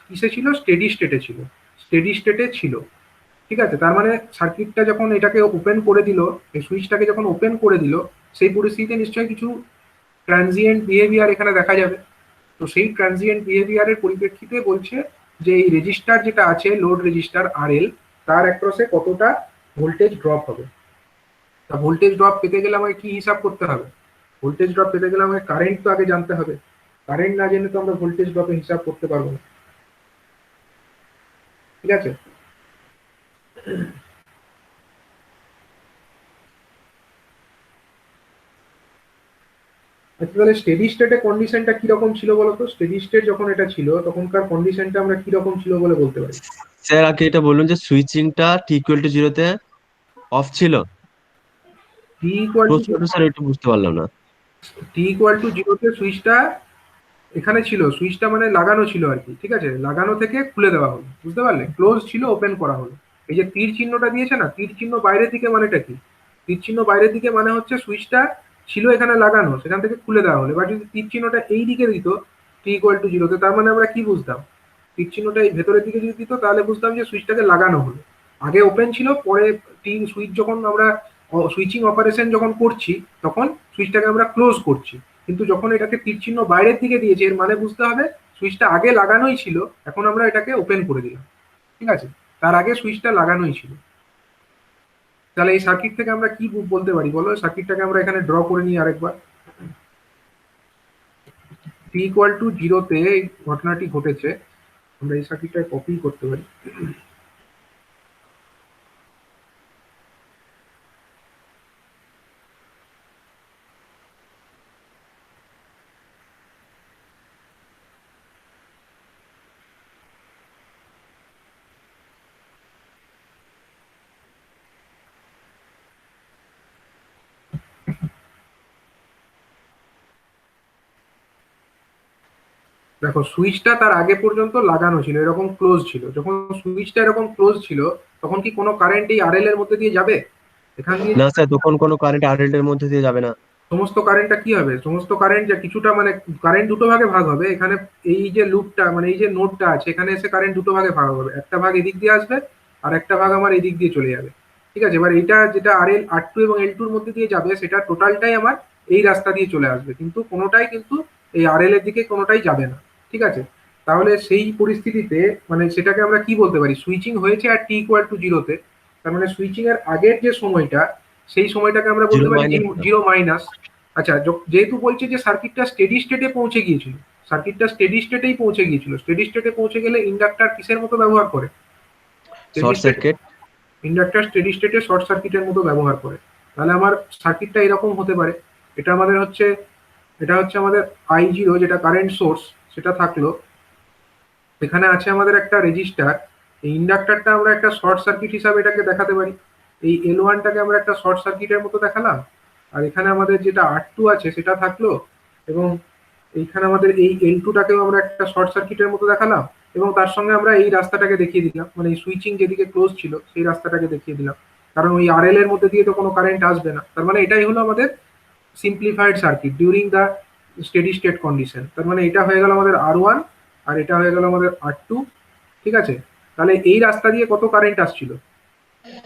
Speaker 1: কিসে ছিল, স্টেডি স্টেটে ছিল, স্টেডি স্টেটে ছিল। ঠিক আছে, তার মানে সার্কিটটা যখন এটাকে ওপেন করে দিল, এই সুইচটাকে যখন ওপেন করে দিল, সেই পরিস্থিতিতে নিশ্চয়ই কিছু ট্রানজিয়েন্ট বিহেভিয়ার এখানে দেখা যাবে। তো সেই ট্রানজিয়েন্ট বিহেভিয়ারের পরিপ্রেক্ষিতে বলছে যে এই রেজিস্টার যেটা আছে, লোড রেজিস্টার আরএল, তার অ্যাক্রসে কতটা ভোল্টেজ ড্রপ হবে। তা ভোল্টেজ ড্রপ পেতে গেলে আমাকে কি হিসাব করতে হবে, ভোল্টেজ ড্রপ পেতে গেলে আমাকে কারেন্ট তো আগে জানতে হবে, কারেন্ট না জেনে তো আমরা ভোল্টেজ ড্রপের হিসাব করতে পারবো না। ঠিক আছে, আচ্ছা তাহলে স্টেডি স্টেটে কন্ডিশনটা কিরকম ছিল বলতো, স্টেডি স্টেট যখন এটা ছিল তখনকার কন্ডিশনটা আমরা কিরকম ছিল বলে বলতে পারি।
Speaker 2: স্যার আগে এটা বলুন যে সুইচিংটা টি ইকুয়াল টু জিরোতে অফ ছিল,
Speaker 1: টি ইকুয়াল টু
Speaker 2: প্রশ্নটা স্যার একটু বুঝতে পারলাম না।
Speaker 1: টি ইকুয়াল টু জিরোতে সুইচটা এখানে ছিল, সুইচটা মানে লাগানো ছিল আর কি, ঠিক আছে, লাগানো থেকে খুলে দেওয়া হলো, বুঝতে পারলে, ক্লোজ ছিল ওপেন করা হলো। এই যে তীর চিহ্নটা দিয়েছে না, তীর চিহ্ন বাইরের দিকে মানেটা কি, তীর চিহ্ন বাইরের দিকে মানে হচ্ছে সুইচটা ছিল এখানে লাগানো, সেখান থেকে খুলে দেওয়া হলো। এবার যদি তীর চিহ্নটা এই দিকে দিত টি ইকুয়াল টু জিরোতে, তার মানে আমরা কি বুঝতাম, তীর চিহ্নটা এই ভেতরের দিকে যদি দিত তাহলে বুঝতাম যে সুইচটাকে লাগানো হলো। আগে ওপেন ছিল, পরে সুইচ যখন আমরা সুইচিং অপারেশন যখন করছি তখন সুইচটাকে আমরা ক্লোজ করছি। কিন্তু যখন এটাকে তীর চিহ্ন বাইরের দিকে দিয়েছে এর মানে বুঝতে হবে সুইচটা আগে লাগানোই ছিল, এখন আমরা এটাকে ওপেন করে দিলাম। ঠিক আছে, তার আগে সুইচটা লাগানোই ছিল। তাহলে এই সার্কিট থেকে আমরা কি বলতে পারি বলো? সার্কিটটাকে আমরা এখানে ড্র করে নিই আরেকবার। টি ইকুয়াল টু জিরোতে এই ঘটনাটি ঘটেছে, আমরা এই সার্কিটটাকে কপি করতে পারি। দেখো সুইচটা তার আগে পর্যন্ত লাগানো ছিল, এরকম ক্লোজ ছিল। যখন সুইচটা এরকম ক্লোজ ছিল তখন কি কোনো কারেন্ট এই আরএল এর মধ্যে দিয়ে যাবে? এখান দিয়ে
Speaker 2: না স্যার, তখন কোনো কারেন্ট আরএল এর মধ্যে দিয়ে যাবে না।
Speaker 1: সমস্ত কারেন্টটা কি হবে? সমস্ত কারেন্ট যা কিছুটা মানে কারেন্ট দুটো ভাগে ভাগ হবে এখানে। এই যে লুপটা মানে এই যে নোডটা আছে এখানে এসে কারেন্ট দুটো ভাগে ভাগ হবে, একটা ভাগ এদিক দিয়ে আসবে আর একটা ভাগ আমার এদিক দিয়ে চলে যাবে। ঠিক আছে, এবার এইটা যেটা আরএল R2 এবং L2 এর মধ্যে দিয়ে যাবে সেটা টোটালটাই আমার এই রাস্তা দিয়ে চলে আসবে, কিন্তু কোনোটাই কিন্তু এই আরএল এর দিকে কোনোটাই যাবে না। ঠিক আছে, তাহলে সেই পরিস্থিতিতে মানে সেটাকে আমরা কি বলতে পারি? সুইচিং হয়েছে আর টি ইকুয়াল টু জিরোতে, তার মানে সুইচিং এর আগের যে সময়টা সেই সময়টাকে আমরা বলতে
Speaker 2: জিরো
Speaker 1: পারি
Speaker 2: মাইনাস।
Speaker 1: Zero minus. আচ্ছা, যেহেতু বলছে যে সার্কিটটা স্টেডি স্টেটে পৌঁছে গিয়েছিল, সার্কিটটা স্টেডি স্টেটেই পৌঁছে গিয়েছিল, স্টেডি স্টেটে পৌঁছে গেলে ইন্ডাক্টর কিসের মতো ব্যবহার করে?
Speaker 2: Short circuit.
Speaker 1: ইন্ডাক্টর স্টেডি স্টেটে শর্ট সার্কিটের মতো ব্যবহার করে। তাহলে আমার সার্কিটটা এরকম হতে পারে। এটা আমাদের হচ্ছে, এটা হচ্ছে আমাদের I0 যেটা কারেন্ট সোর্স, সেটা থাকলো। এখানে আছে আমাদের একটা রেজিস্টার। এই ইন্ডাক্টরটা আমরা একটা শর্ট সার্কিট হিসাবে এটাকে দেখাতে পারি। এই L1টাকে আমরা একটা শর্ট সার্কিটের মতো দেখালাম, আর এখানে আমাদের যেটা R2 আছে সেটা থাকলো, এবং এইখানে আমাদের এই L2টাকেও আমরা একটা শর্ট সার্কিটের মতো দেখালাম, এবং তার সঙ্গে আমরা এই রাস্তাটাকে দেখিয়ে দিলাম, মানে এই সুইচিং যেদিকে ক্লোজ ছিল সেই রাস্তাটাকে দেখিয়ে দিলাম। কারণ ওই আরএল এর মধ্যে দিয়ে তো কোনো কারেন্ট আসবে না। তার মানে এটাই হলো আমাদের simplified circuit during the steady state condition. তার মানে এটা হয়ে গেল আমাদের R1 আর এটা হয়ে গেল আমাদের R2। ঠিক আছে, তাহলে এই রাস্তা দিয়ে কত কারেন্ট আসছিল?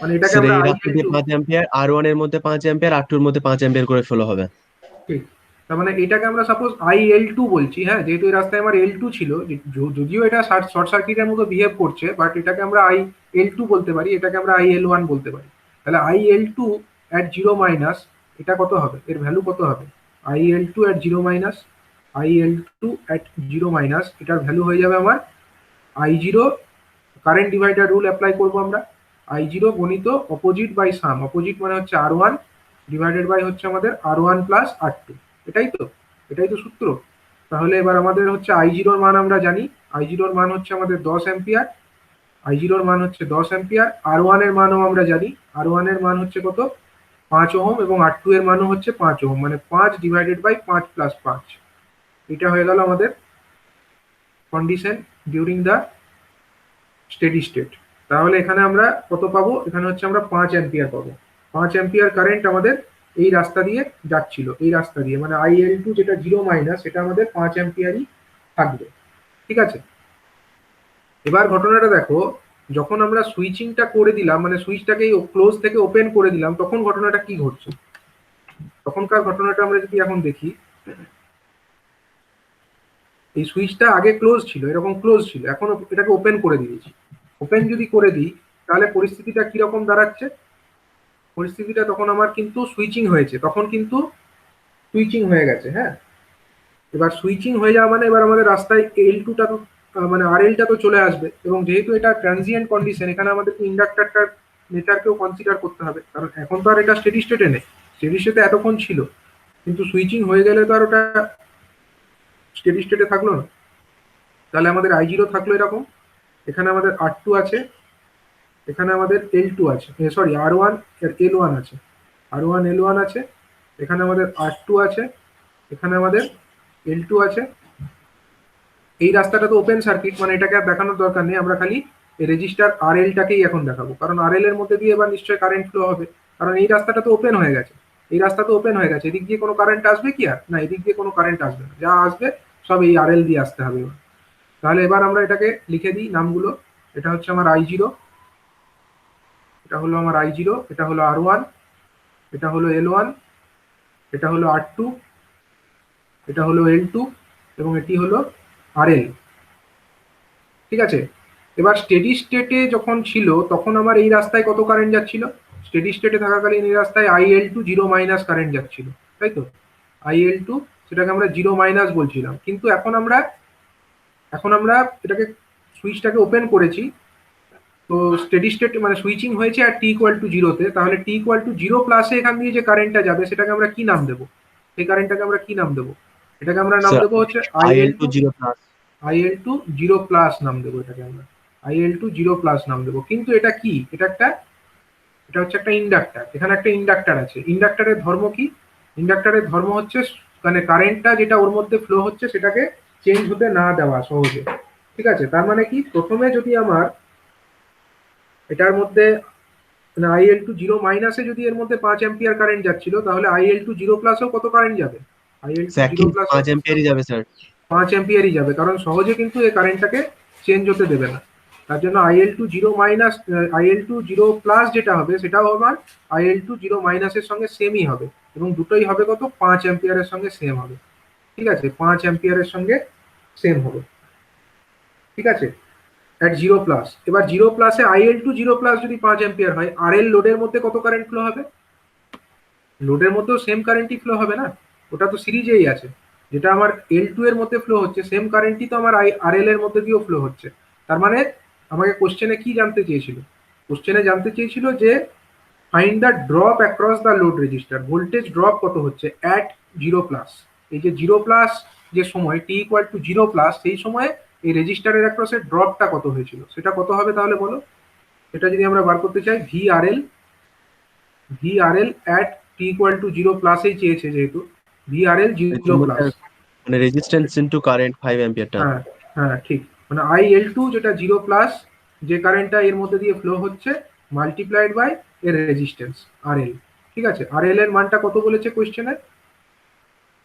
Speaker 1: মানে এটাকে
Speaker 2: স্যার
Speaker 1: আমরা
Speaker 2: এই রাস্তা দিয়ে 5 অ্যাম্পিয়ার, আর1 এর মধ্যে 5 অ্যাম্পিয়ার, আর2 এর মধ্যে 5 অ্যাম্পিয়ার করে ফ্লো হবে।
Speaker 1: ঠিক, তার মানে এটাকে আমরা সাপোজ IL2 বলছি। হ্যাঁ, যেহেতু এই রাস্তায় আমার L2 ছিল, যদিও এটা শর্ট সার্কিটের মতো বিহেভ করছে, বাট এটাকে আমরা IL2 বলতে পারি, এটাকে আমরা IL1 বলতে পারি। তাহলে IL2 at 0 মাইনাস এটা কত হবে? এর ভ্যালু কত হবে? IL2 at 0 minus, IL2 at 0 minus এটার ভ্যালু হয়ে যাবে আমার I0, current divider rule apply করবো আমরা। I0 গণিত অপোজিট বাই সাম, অপোজিট মানে হচ্ছে R1 ডিভাইডেড বাই হচ্ছে আমাদের R1 প্লাস R2। এটাই তো, এটাই তো সূত্র। তাহলে এবার আমাদের হচ্ছে I0 এর মান আমরা জানি, I0 এর মান হচ্ছে আমাদের 10 অ্যাম্পিয়ার, I0 এর মান হচ্ছে 10 অ্যাম্পিয়ার। R1 এর মানও আমরা জানি, R1 এর মান হচ্ছে কত? 5 ওহম, এবং R2 এর মানও হচ্ছে 5 ওহম, মানে 5 ডিভাইডেড বাই 5 প্লাস 5। এটা হয়ে গেল আমাদের condition during the steady state. তাহলে এখানে আমরা কত পাবো? এখানে হচ্ছে আমরা 5 অ্যাম্পিয়ার পাবো। 5 অ্যাম্পিয়ার কারেন্ট আমাদের এই রাস্তা দিয়ে যাচ্ছিল, এই রাস্তা দিয়ে, মানে IL2 যেটা 0 মাইনাস সেটা আমাদের 5 অ্যাম্পিয়ারই থাকবে। ঠিক আছে, এবার ঘটনাটা দেখো, যখন আমরা সুইচিংটা করে দিলাম, মানে সুইচটাকে ক্লোজ থেকে ওপেন করে দিলাম, তখন ঘটনাটা কি ঘটছে? তখনকার ঘটনাটা আমরা যদি এখন দেখি, এই সুইচটা আগে ক্লোজ ছিল, এরকম ক্লোজ ছিল, এখন এটাকে ওপেন করে দিয়েছি। ওপেন যদি করে দিই তাহলে পরিস্থিতিটা কিরকম দাঁড়াচ্ছে? পরিস্থিতিটা তখন আমার কিন্তু সুইচিং হয়েছে, তখন কিন্তু সুইচিং হয়ে গেছে। হ্যাঁ, এবার সুইচিং হয়ে যাওয়া মানে এবার আমাদের রাস্তায় L2টা তো মানে RL টা তো চলে আসবে, এবং যেহেতু এটা ট্রানজিয়েন্ট কন্ডিশন এখানে আমাদের ইন্ডাক্টরটার নেচারকেও কনসিডার করতে হবে, কারণ এখন তো আর এটা স্টেডি স্টেটে নেই। স্টেডি স্টেটে এতক্ষণ ছিল, কিন্তু সুইচিং হয়ে গেলে তো আর ওটা স্টেডি স্টেটে থাকলো না। তাহলে আমাদের I0 থাকলো এরকম, এখানে আমাদের R2 আছে, এখানে আমাদের L2 আছে, সরি R1 আর L1 আছে, R1 L1 আছে, এখানে আমাদের R2 আছে, এখানে আমাদের L2 আছে। এই রাস্তাটা তো ওপেন সার্কিট, মানে এটাকে আর দেখানোর দরকার নেই, আমরা খালি এই রেজিস্টার RL টাকেই এখন দেখাবো, কারণ RL এর মধ্যে দিয়ে এবার নিশ্চয়ই কারেন্ট ফ্লো হবে, কারণ এই রাস্তাটা তো ওপেন হয়ে গেছে। এই রাস্তা তো ওপেন হয়ে গেছে, এদিক দিয়ে কোনো কারেন্ট আসবে কি? আর না, এদিক দিয়ে কোনো কারেন্ট আসবে না, যা আসবে সব এই RL দিয়ে আসতে হবে। তাহলে এবার আমরা এটাকে লিখে দিই নামগুলো। এটা হচ্ছে আমার I0, এটা হলো আমার I0, এটা হলো R1, এটা হলো L1, এটা হলো R2, এটা হলো L2 এবং এটি হলো RL। ঠিক আছে, এবার স্টেডি স্টেটে যখন ছিল তখন আমার এই রাস্তায় কত কারেন্ট যাচ্ছিল? স্টেডি স্টেটে থাকাকালীন এই রাস্তায় IL2 জিরো মাইনাস কারেন্ট যাচ্ছিল, তাই তো? IL2 সেটাকে আমরা জিরো মাইনাস বলছিলাম, কিন্তু এখন আমরা এটাকে সুইচটাকে ওপেন করেছি। তো স্টেডি স্টেট মানে সুইচিং হয়েছে আর t=0-তে, তাহলে t=0 প্লাসে এখান দিয়ে যে কারেন্টটা যাবে সেটাকে আমরা কি নাম দেবো? সেই কারেন্টটাকে আমরা কি নাম দেবো? এটাকে আমরা নাম
Speaker 2: স্যার
Speaker 1: দেবো হচ্ছে
Speaker 2: IL2
Speaker 1: IL2,
Speaker 2: 0 plus.
Speaker 1: IL2 zero plus নাম দেবো এটাকে আমরা, IL2 জিরো প্লাস নাম দেবো। কিন্তু এটা কি? এটা হচ্ছে একটা ইন্ডাক্টর। এখানে একটা ইন্ডাক্টর আছে। ইন্ডাক্টরের ধর্ম কি? ইন্ডাক্টরের ধর্ম হচ্ছে মানে কারেন্টটা যেটা ওর মধ্যে ফ্লো হচ্ছে সেটাকে চেঞ্জ হতে না দেওয়া সহজে। ঠিক আছে, তার মানে কি, প্রথমে যদি আমার এটার মধ্যে মানে IL2 জিরো মাইনাসে যদি এর মধ্যে 5 অ্যাম্পিয়ার কারেন্ট যাচ্ছিল, তাহলে IL2 জিরো প্লাসেও কত কারেন্ট যাবে? IL2 জিরো
Speaker 2: এক্স্যাক্টলি
Speaker 1: প্লাসও
Speaker 2: 5 অ্যাম্পিয়ারই যাবে স্যার।
Speaker 1: 5 অ্যাম্পিয়ারই যাবে, কারণ সহজে কিন্তু এই কারেন্টটাকে চেঞ্জ হতে দেবে না। তার জন্য IL2 zero minus, IL2 zero plus যেটা হবে সেটাও আমার IL2 জিরো মাইনাসের সঙ্গে সেমই হবে, এবং দুটোই হবে কত? 5 অ্যাম্পিয়ারের সঙ্গে সেম হবে। ঠিক আছে, 5 অ্যাম্পিয়ারের সঙ্গে সেম হবে। ঠিক আছে, অ্যাট জিরো প্লাস। এবার জিরো প্লাসে IL2 জিরো প্লাস যদি 5 অ্যাম্পিয়ার হয়, RL লোডের মধ্যে কত কারেন্ট ফ্লো হবে? লোডের মধ্যেও সেম কারেন্টই ফ্লো হবে না, ওটা তো সিরিজেই আছে। যেটা আমার L2 এর মধ্যে ফ্লো হচ্ছে সেম কারেন্টই তো আমার RL এর মধ্যে দিয়েও ফ্লো হচ্ছে। তার মানে আমাকে কোশ্চেনে কি জানতে চেয়েছিল? কোশ্চেনে জানতে চেয়েছিল যে find the drop across the load register, voltage drop কত হচ্ছে অ্যাট জিরো প্লাস। এই যে জিরো প্লাস যে সময় t=0 প্লাস, সেই সময় এই রেজিস্টারের অ্যাক্রসের ড্রপটা কত হয়েছিল, সেটা কত হবে তাহলে বলো? এটা যদি আমরা বার করতে চাই, VRL at t=0 প্লাসেই চেয়েছে যেহেতু, VRL
Speaker 2: এর
Speaker 1: জিরো
Speaker 2: জন্য
Speaker 1: প্লাস।
Speaker 2: স্যার মানে resistance into current 5 ampere term.
Speaker 1: হ্যাঁ, হ্যাঁ ঠিক, মানে IL2 যেটা জিরো প্লাস, যে কারেন্টটা এর মধ্যে দিয়ে ফ্লো হচ্ছে, মাল্টিপ্লাইড বাই এর রেজিস্ট্যান্স RL। ঠিক আছে, RL এর মানটা কত বলেছে কোশ্চেনে?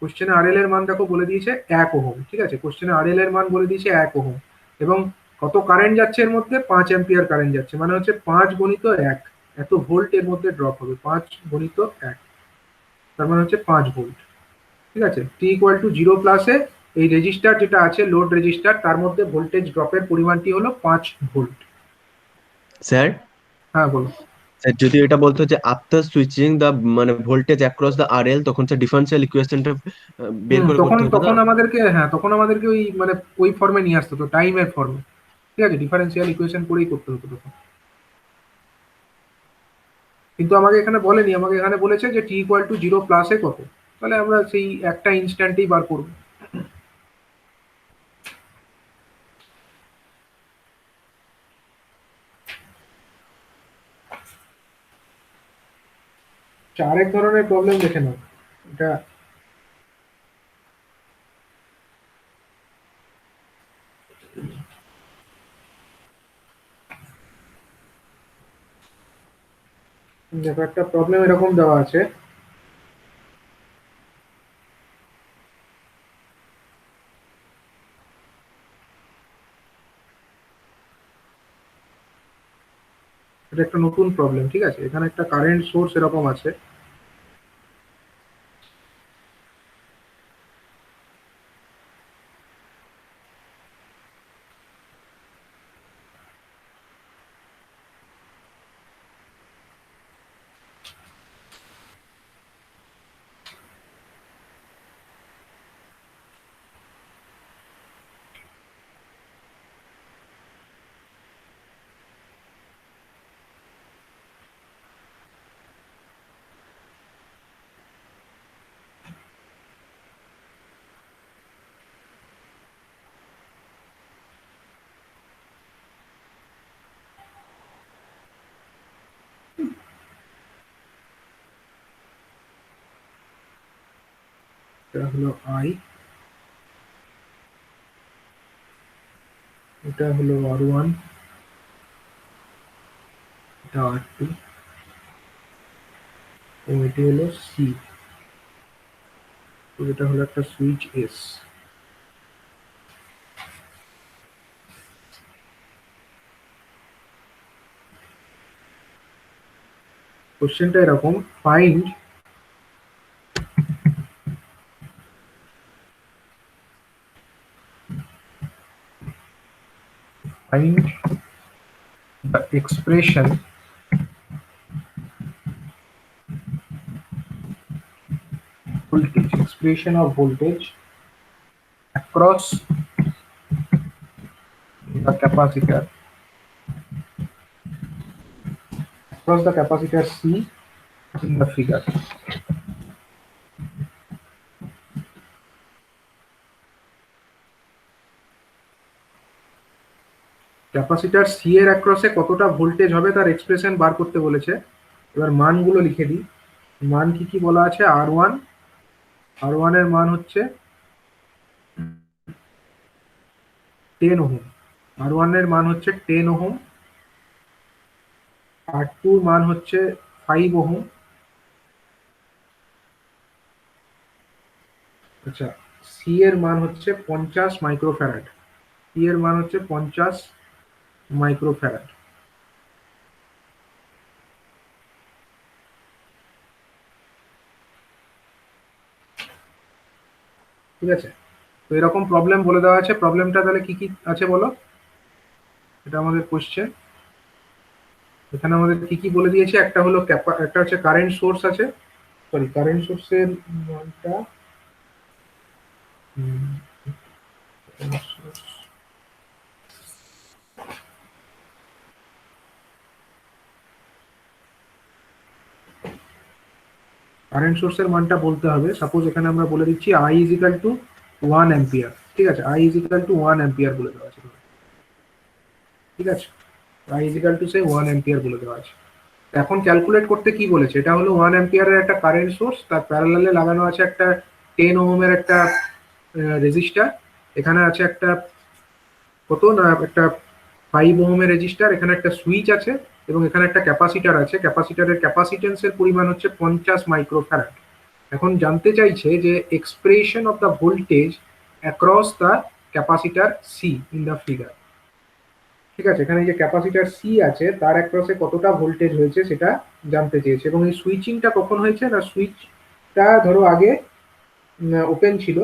Speaker 1: কোশ্চেনে RL এর মান দেখো বলে দিয়েছে 1 ওহম। ঠিক আছে, কোশ্চেনে RL এর মান বলে দিয়েছে 1 ওহম, এবং কত কারেন্ট যাচ্ছে এর মধ্যে? 5 অ্যাম্পিয়ার কারেন্ট যাচ্ছে, মানে হচ্ছে 5 গুণিত 1, এত ভোল্ট এর মধ্যে ড্রপ হবে, 5 গুণিত 1, তার মানে হচ্ছে 5 ভোল্ট। ঠিক আছে, t=0 প্লাসে এই রেজিস্টার যেটা আছে লোড রেজিস্টার, তার মধ্যে ভোল্টেজ ড্রপের পরিমাণটি হলো 5 ভোল্ট।
Speaker 2: স্যার
Speaker 1: হ্যাঁ বলো।
Speaker 2: স্যার যদি এটা বলতো যে আফটার সুইচিং দ্য মানে ভোল্টেজ অ্যাক্রস দ্য আরএল, তখন স্যার ডিফারেন্সিয়াল ইকুয়েশনটা বের করে
Speaker 1: তখন
Speaker 2: করতে হতো না?
Speaker 1: তখন আমাদেরকে, হ্যাঁ তখন আমাদেরকে ওই মানে ওই ফর্মে নিয়ে আসতে হতো, টাইমের ফর্মে। ঠিক আছে, ডিফারেন্সিয়াল ইকুয়েশন করেই করতে হতো তখন। কিন্তু আমাকে এখানে বলেনি, আমাকে এখানে বলেছে যে t=0 প্লাসে কত, তাহলে আমরা সেই একটা ইনস্ট্যান্টেই বার করবো। আরেক ধরনের প্রবলেম দেখে নাও, এটা দেখো, একটা প্রবলেম এরকম দেওয়া আছে। এটা একটা নতুন প্রবলেম। ঠিক আছে, এখানে একটা কারেন্ট সোর্স এরকম আছে, এটা হলো I, এটা হলো R1, এটা R2 এবং এটি হলো C। তো এটা হলো একটা সুইচ S। কোশ্চেনটা এরকম, find the expression of voltage across the capacitor C in the figure. Capacitor C এর অ্যাক্রসে কতটা ভোল্টেজ হবে তার এক্সপ্রেশন বার করতে বলেছে। এবার মানগুলো লিখে দিই। মান কি কি বলা আছে? আর ওয়ান এর মান হচ্ছে 10 ওহম, আর1 এর মান হচ্ছে 10 ওহম, আর2 এর মান হচ্ছে 5 ওহম। আচ্ছা, সি এর মান হচ্ছে 50 মাইক্রোফ্যারাড, সি এর মান হচ্ছে 50 মাইক্রোফ্যারাড। ঠিক আছে, তো এরকম প্রবলেম বলে দেওয়া আছে। প্রবলেমটা তাহলে কি কি আছে বলো, এটা আমাদের কোশ্চেন। এখানে আমাদের কি কি বলে দিয়েছে, একটা হলো একটা হচ্ছে কারেন্ট সোর্স আছে, সরি কারেন্ট সোর্সের মানটা কারেন্ট সোর্সের মানটা বলতে হবে। সাপোজ এখানে আমরা বলে দিচ্ছি I is equal two 1 ampere. ঠিক আছে, I is equal two 1 ampere বলে দেওয়া আছে। ঠিক আছে, I is equal to say 1 ampere বলে দেওয়া আছে। এখন ক্যালকুলেট করতে কি বলেছে, এটা হলো 1 অ্যাম্পিয়ারের একটা কারেন্ট সোর্স, তার প্যারালালে লাগানো আছে একটা 10 ওহমের একটা রেজিস্টার, এখানে আছে একটা কত না একটা 5 ওহমের রেজিস্টার, এখানে একটা সুইচ আছে এবং এখানে একটা ক্যাপাসিটার আছে। ক্যাপাসিটারের ক্যাপাসিটেন্সের পরিমাণ হচ্ছে 50 মাইক্রোফ্যারাড। এখন জানতে চাইছে যে expression of the voltage across the capacitor C in the figure. ঠিক আছে, এখানে যে ক্যাপাসিটার সি আছে তার অ্যাক্রসে কতটা ভোল্টেজ হয়েছে সেটা জানতে চেয়েছে। এবং এই সুইচিংটা কখন হয়েছে না, সুইচটা ধরো আগে ওপেন ছিল।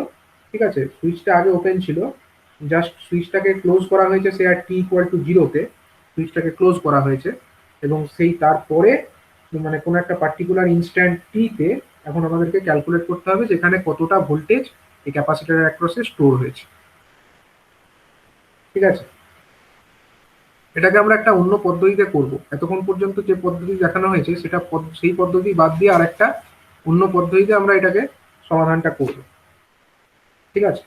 Speaker 1: ঠিক আছে, সুইচটা আগে ওপেন ছিল, জাস্ট সুইচটাকে ক্লোজ করা হয়েছে সে আর টি ইকুয়াল টু 0-তে সুইচটাকে ক্লোজ করা হয়েছে, এবং সেই তারপরে মানে কোনো একটা পার্টিকুলার ইনস্ট্যান্ট টিতে এখন আমাদেরকে ক্যালকুলেট করতে হবে যেখানে কতটা ভোল্টেজ এই ক্যাপাসিটরের অ্যাক্রসে স্টোর হয়েছে। ঠিক আছে, এটাকে আমরা একটা অন্য পদ্ধতিতে করব। এতক্ষণ পর্যন্ত যে পদ্ধতি দেখানো হয়েছে সেটা সেই পদ্ধতি বাদ দিয়ে আর একটা অন্য পদ্ধতিতে আমরা এটাকে সমাধানটা করব। ঠিক আছে,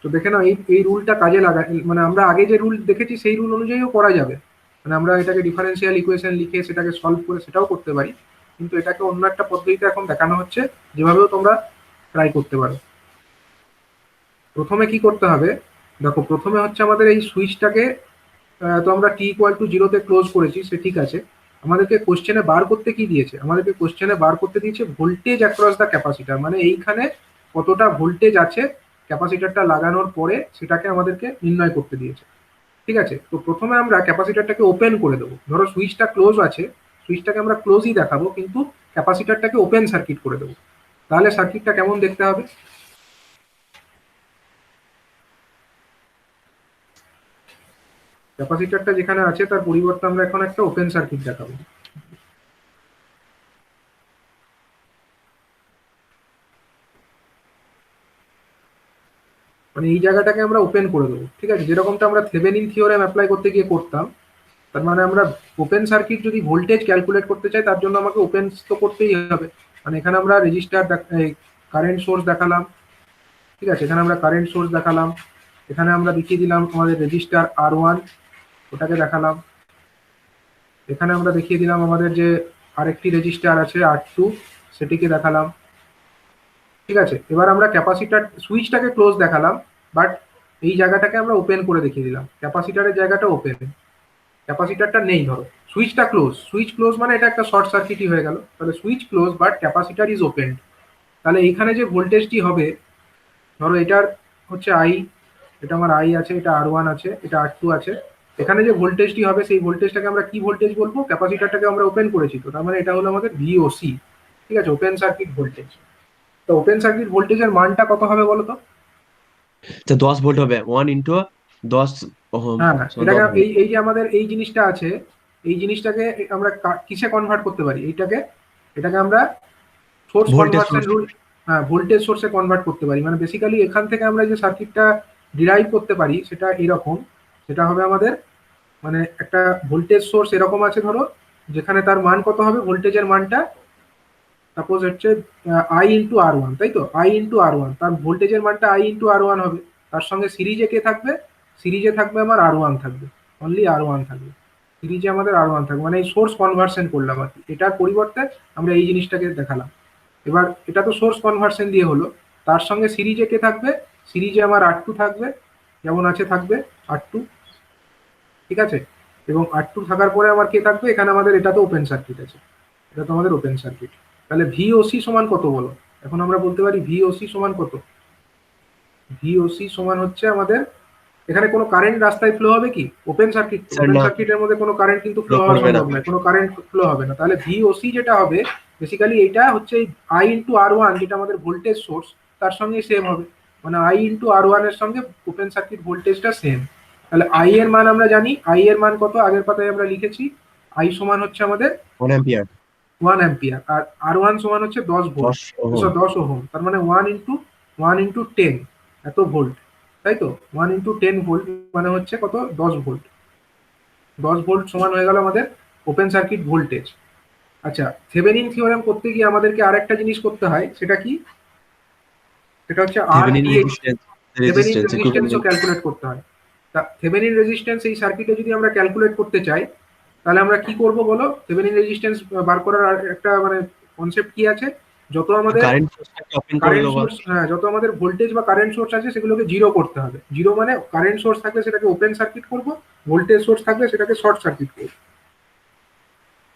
Speaker 1: তো দেখে নাও এই রুলটা কাজে লাগাই, মানে আমরা আগে যে রুল দেখেছি সেই রুল অনুযায়ীও করা যাবে। মানে আমরা এটাকে ডিফারেন্সিয়াল ইকুয়েশন লিখে সেটাকে সলভ করে সেটাও করতে পারি, কিন্তু এটাকে অন্য একটা পদ্ধতিতে এখন দেখানো হচ্ছে, যেভাবেও তোমরা ট্রাই করতে পারো। প্রথমে কি করতে হবে দেখো, প্রথমে হচ্ছে আমাদের এই সুইচটাকে তো আমরা টি ইকুয়াল টু 0-তে ক্লোজ করেছি, সে ঠিক আছে। আমাদেরকে কোশ্চেনে বার করতে কি দিয়েছে, আমাদেরকে কোশ্চেনে বার করতে দিয়েছে ভোল্টেজ অ্যাক্রস দ্য ক্যাপাসিটার, মানে এইখানে কতটা ভোল্টেজ আছে ক্যাপাসিটারটা লাগানোর পরে সেটাকে আমাদেরকে নির্ণয় করতে দিয়েছে। ঠিক আছে, তো প্রথমে আমরা ক্যাপাসিটারটাকে ওপেন করে দেবো। ধরো সুইচটা ক্লোজ আছে, সুইচটাকে আমরা ক্লোজই দেখাবো, কিন্তু ক্যাপাসিটারটাকে ওপেন সার্কিট করে দেবো। তাহলে সার্কিটটা কেমন দেখতে হবে, ক্যাপাসিটারটা যেখানে আছে তার পরিবর্তে আমরা এখন একটা ওপেন সার্কিট দেখাবো। মানে এই জায়গাটাকে আমরা ওপেন করে দেবো। ঠিক আছে, যেরকমটা আমরা থেভেনিন থিওরেম অ্যাপ্লাই করতে গিয়ে করতাম, তার মানে আমরা ওপেন সার্কিট যদি ভোল্টেজ ক্যালকুলেট করতে চাই তার জন্য আমাকে ওপেন তো করতেই হবে। মানে এখানে আমরা রেজিস্টার কারেন্ট সোর্স দেখালাম। ঠিক আছে, এখানে আমরা কারেন্ট সোর্স দেখালাম, এখানে আমরা দেখিয়ে দিলাম আমাদের রেজিস্টার R1, ওটাকে দেখালাম। এখানে আমরা দেখিয়ে দিলাম আমাদের যে আরেকটি রেজিস্টার আছে R2, সেটিকে দেখালাম। ঠিক আছে, এবার আমরা ক্যাপাসিটার সুইচটাকে ক্লোজ দেখালাম, বাট এই জায়গাটাকে আমরা ওপেন করে দেখিয়ে দিলাম। ক্যাপাসিটারের জায়গাটা ওপেন, ক্যাপাসিটারটা নেই। ধরো সুইচটা ক্লোজ, সুইচ ক্লোজ মানে এটা একটা শর্ট সার্কিটই হয়ে গেল। তাহলে switch close but capacitor is open. তাহলে এইখানে যে ভোল্টেজটি হবে, ধরো এটার হচ্ছে I, এটা আমার I আছে, এটা R1 আছে, এটা R2 আছে, এখানে যে ভোল্টেজটি হবে সেই ভোল্টেজটাকে আমরা কি ভোল্টেজ বলবো? ক্যাপাসিটরটাকে আমরা ওপেন করেছি, তো তার মানে এটা হলো আমাদের ভিওসি, ঠিক আছে, ওপেন সার্কিট ভোল্টেজ। তো ওপেন সার্কিট ভোল্টেজের মানটা কত হবে বলো তো?
Speaker 2: তো 10 ভোল্ট হবে, 1 ইন্টু 10 ওহম,
Speaker 1: হ্যাঁ,
Speaker 2: সমান
Speaker 1: এটাকে
Speaker 2: 10 ভোল্ট।
Speaker 1: এই যে আমাদের এই জিনিসটা আছে, এই জিনিসটাকে আমরা কিসে কনভার্ট করতে পারি? এটাকে আমরা source
Speaker 2: voltage
Speaker 1: conversion
Speaker 2: source.
Speaker 1: Rule, হ্যাঁ, ভোল্টেজ সোর্সে কনভার্ট করতে পারি। মানে বেসিক্যালি এখান থেকে আমরা যে সার্কিটটা ডিরাইভ করতে পারি সেটা এরকম, সেটা হবে আমাদের মানে একটা ভোল্টেজ সোর্স এরকম আছে ধরো, যেখানে তার মান কত হবে, ভোল্টেজের মানটা সাপোজ হচ্ছে I × R1, তাই তো, I × R1, তার ভোল্টেজের মানটা I × R1 হবে। তার সঙ্গে সিরিজে কে থাকবে? সিরিজে থাকবে আমার R1 থাকবে, অনলি R1 থাকবে, সিরিজে আমাদের R1 থাকবে। মানে এই সোর্স কনভার্সন করলাম আর কি, এটার পরিবর্তে আমরা এই জিনিসটাকে দেখালাম। এবার এটা তো সোর্স কনভার্সন দিয়ে হলো, তার সঙ্গে সিরিজে কে থাকবে? সিরিজে আমার R2 থাকবে, যেমন আছে থাকবে R2, ঠিক আছে। এবং R2 থাকার পরে আমার কে থাকবে? এখানে আমাদের এটা তো ওপেন সার্কিট আছে, এটা তো আমাদের ওপেন সার্কিট। তাহলে ভিওসি সমান কত বলো? এখন আমরা বলতে পারি ভিওসি সমান কত? ভিওসি সমান হচ্ছে আমাদের, এখানে কোনো কারেন্ট রাস্তায় ফ্লো হবে কি? ওপেন সার্কিট,
Speaker 2: স্যার
Speaker 1: ওপেন
Speaker 2: না,
Speaker 1: সার্কিটের মধ্যে কোনো কারেন্ট কিন্তু ফ্লো
Speaker 2: ফ্লো
Speaker 1: হওয়া
Speaker 2: করবে না।
Speaker 1: সম্ভব নয়, কোনো কারেন্ট ফ্লো হবে না। তাহলে ভিওসি যেটা হবে বেসিক্যালি এইটা হচ্ছে এই I × R1, যেটা আমাদের ভোল্টেজ সোর্স, তার সঙ্গে সেম হবে। মানে I × R1 এর সঙ্গে ওপেন সার্কিট ভোল্টেজটা সেম। তাহলে আই এর মান আমরা জানি, আই এর মান কত? আগের পাতায় আমরা লিখেছি, আই সমান হচ্ছে আমাদের
Speaker 2: 1 অ্যাম্পিয়ার,
Speaker 1: 1 অ্যাম্পিয়ার, আর R1 সমান হচ্ছে 10 ভোল্ট,
Speaker 2: 10 ওহম।
Speaker 1: 10 ওহম। তার মানে 1 × 10 এত ভোল্ট, তাই তো, 1 × 10 ভোল্ট মানে হচ্ছে কত? 10 ভোল্ট। 10 ভোল্ট সমান হয়ে গেল আমাদের ওপেন সার্কিট ভোল্টেজ। আচ্ছা, থেভেনিন থিওরেম করতে গিয়ে আমাদেরকে আরেকটা জিনিস করতে হয়, সেটা কি? সেটা হচ্ছে
Speaker 2: Thevenin
Speaker 1: RTh,
Speaker 2: resistance,
Speaker 1: Thevenin
Speaker 2: resistance
Speaker 1: রেজিস্ট্যান্সও
Speaker 2: ইকুইভ্যালেন্ট।
Speaker 1: ক্যালকুলেট করতে হয়। তা থেভেনিন রেজিস্ট্যান্স এই সার্কিটে যদি আমরা ক্যালকুলেট করতে চাই, তাহলে আমরা কি করব বলো? থেভেনিন রেজিস্ট্যান্স বার করার একটা মানে কনসেপ্ট কি আছে? যত আমাদের
Speaker 2: কারেন্ট সোর্সটাকে ওপেন করে
Speaker 1: কারেন্ট
Speaker 2: দেবো।
Speaker 1: সোর্স, হ্যাঁ, যত আমাদের ভোল্টেজ বা কারেন্ট সোর্স আছে সেগুলোকে জিরো করতে হবে। জিরো মানে কারেন্ট সোর্স থাকলে সেটাকে ওপেন সার্কিট করব, ভোল্টেজ সোর্স থাকলে সেটাকে শর্ট সার্কিট করব।